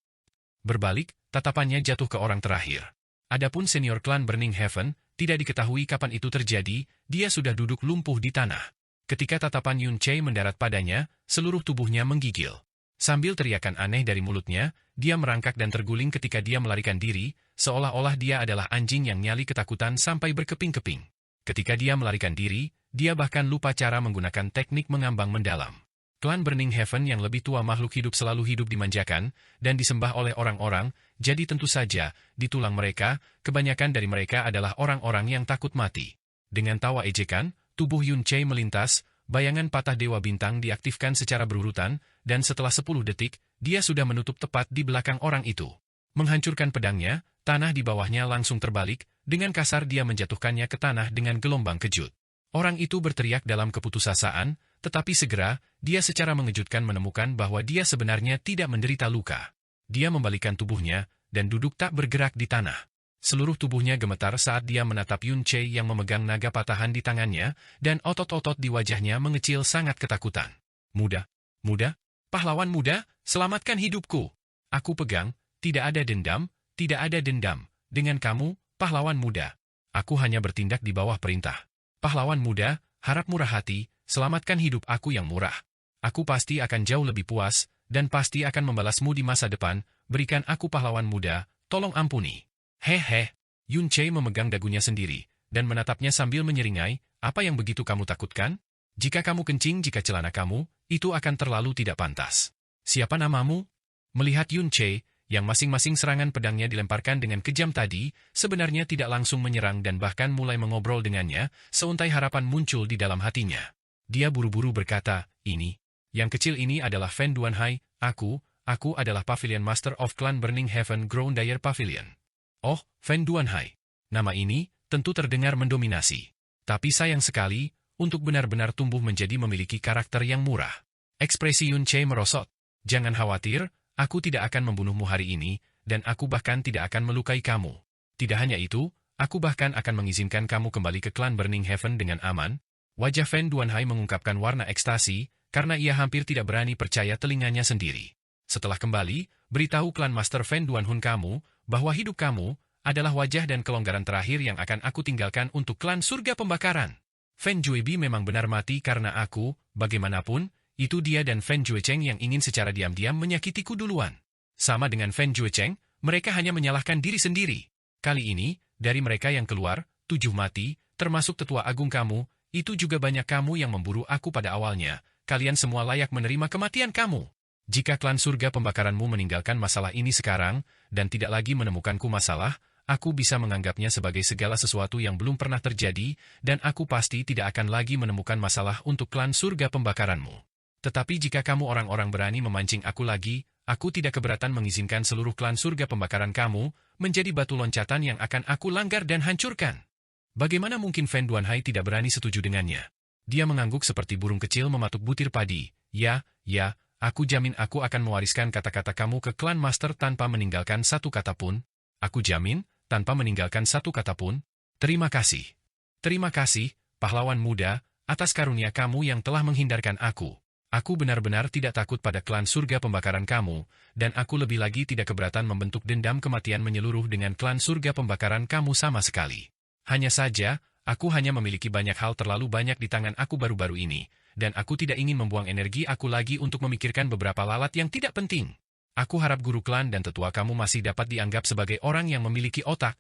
Berbalik, tatapannya jatuh ke orang terakhir. Adapun senior klan Burning Heaven, tidak diketahui kapan itu terjadi, dia sudah duduk lumpuh di tanah. Ketika tatapan Yun Che mendarat padanya, seluruh tubuhnya menggigil. Sambil teriakan aneh dari mulutnya, dia merangkak dan terguling ketika dia melarikan diri, seolah-olah dia adalah anjing yang nyali ketakutan sampai berkeping-keping. Ketika dia melarikan diri, dia bahkan lupa cara menggunakan teknik mengambang mendalam. Klan Burning Heaven yang lebih tua makhluk hidup selalu hidup dimanjakan, dan disembah oleh orang-orang, jadi tentu saja, di tulang mereka, kebanyakan dari mereka adalah orang-orang yang takut mati. Dengan tawa ejekan, tubuh Yun Che melintas, bayangan patah Dewa Bintang diaktifkan secara berurutan, dan setelah 10 detik, dia sudah menutup tepat di belakang orang itu. Menghancurkan pedangnya, tanah di bawahnya langsung terbalik, dengan kasar dia menjatuhkannya ke tanah dengan gelombang kejut. Orang itu berteriak dalam keputusasaan, tetapi segera, dia secara mengejutkan menemukan bahwa dia sebenarnya tidak menderita luka. Dia membalikkan tubuhnya, dan duduk tak bergerak di tanah. Seluruh tubuhnya gemetar saat dia menatap Yun Che yang memegang naga patahan di tangannya, dan otot-otot di wajahnya mengecil sangat ketakutan. Muda, pahlawan muda, selamatkan hidupku. Aku pegang, tidak ada dendam, dengan kamu, pahlawan muda. Aku hanya bertindak di bawah perintah. Pahlawan muda, harap murah hati, selamatkan hidup aku yang murah. Aku pasti akan jauh lebih puas, dan pasti akan membalasmu di masa depan, berikan aku pahlawan muda, tolong ampuni. Hehe, Yun Che memegang dagunya sendiri, dan menatapnya sambil menyeringai, apa yang begitu kamu takutkan? Jika kamu kencing jika celana kamu, itu akan terlalu tidak pantas. Siapa namamu? Melihat Yun Che, yang masing-masing serangan pedangnya dilemparkan dengan kejam tadi, sebenarnya tidak langsung menyerang dan bahkan mulai mengobrol dengannya, seuntai harapan muncul di dalam hatinya. Dia buru-buru berkata, yang kecil ini adalah Fan Duanhai, aku adalah Pavilion Master of Clan Burning Heaven Groundire Pavilion. Oh, Fan Duanhai. Nama ini, tentu terdengar mendominasi. Tapi sayang sekali, untuk benar-benar tumbuh menjadi memiliki karakter yang murah. Ekspresi Yun Che merosot. Jangan khawatir, aku tidak akan membunuhmu hari ini, dan aku bahkan tidak akan melukai kamu. Tidak hanya itu, aku bahkan akan mengizinkan kamu kembali ke klan Burning Heaven dengan aman. Wajah Fan Duanhai mengungkapkan warna ekstasi, karena ia hampir tidak berani percaya telinganya sendiri. Setelah kembali, beritahu klan Master Fan Duanhun kamu, bahwa hidup kamu adalah wajah dan kelonggaran terakhir yang akan aku tinggalkan untuk klan surga pembakaran. Fan Juebi memang benar mati karena aku, bagaimanapun, itu dia dan Fan Juecheng yang ingin secara diam-diam menyakitiku duluan. Sama dengan Fan Juecheng, mereka hanya menyalahkan diri sendiri. Kali ini, dari mereka yang keluar, 7 mati, termasuk tetua agung kamu, itu juga banyak kamu yang memburu aku pada awalnya. Kalian semua layak menerima kematian kamu. Jika klan surga pembakaranmu meninggalkan masalah ini sekarang, dan tidak lagi menemukanku masalah, aku bisa menganggapnya sebagai segala sesuatu yang belum pernah terjadi, dan aku pasti tidak akan lagi menemukan masalah untuk klan surga pembakaranmu. Tetapi jika kamu orang-orang berani memancing aku lagi, aku tidak keberatan mengizinkan seluruh klan surga pembakaran kamu menjadi batu loncatan yang akan aku langgar dan hancurkan. Bagaimana mungkin Fan Duanhai tidak berani setuju dengannya? Dia mengangguk seperti burung kecil mematuk butir padi. Ya, aku jamin aku akan mewariskan kata-kata kamu ke klan master tanpa meninggalkan satu kata pun. Aku jamin, tanpa meninggalkan satu kata pun. Terima kasih. Terima kasih, pahlawan muda, atas karunia kamu yang telah menghindarkan aku. Aku benar-benar tidak takut pada klan surga pembakaran kamu, dan aku lebih lagi tidak keberatan membentuk dendam kematian menyeluruh dengan klan surga pembakaran kamu sama sekali. Hanya saja, aku hanya memiliki banyak hal terlalu banyak di tangan aku baru-baru ini, dan aku tidak ingin membuang energi aku lagi untuk memikirkan beberapa lalat yang tidak penting. Aku harap guru klan dan tetua kamu masih dapat dianggap sebagai orang yang memiliki otak.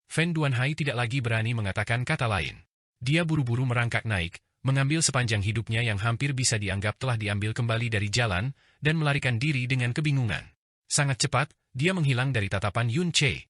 Fan Duanhai tidak lagi berani mengatakan kata lain. Dia buru-buru merangkak naik, mengambil sepanjang hidupnya yang hampir bisa dianggap telah diambil kembali dari jalan, dan melarikan diri dengan kebingungan. Sangat cepat, dia menghilang dari tatapan Yun Che.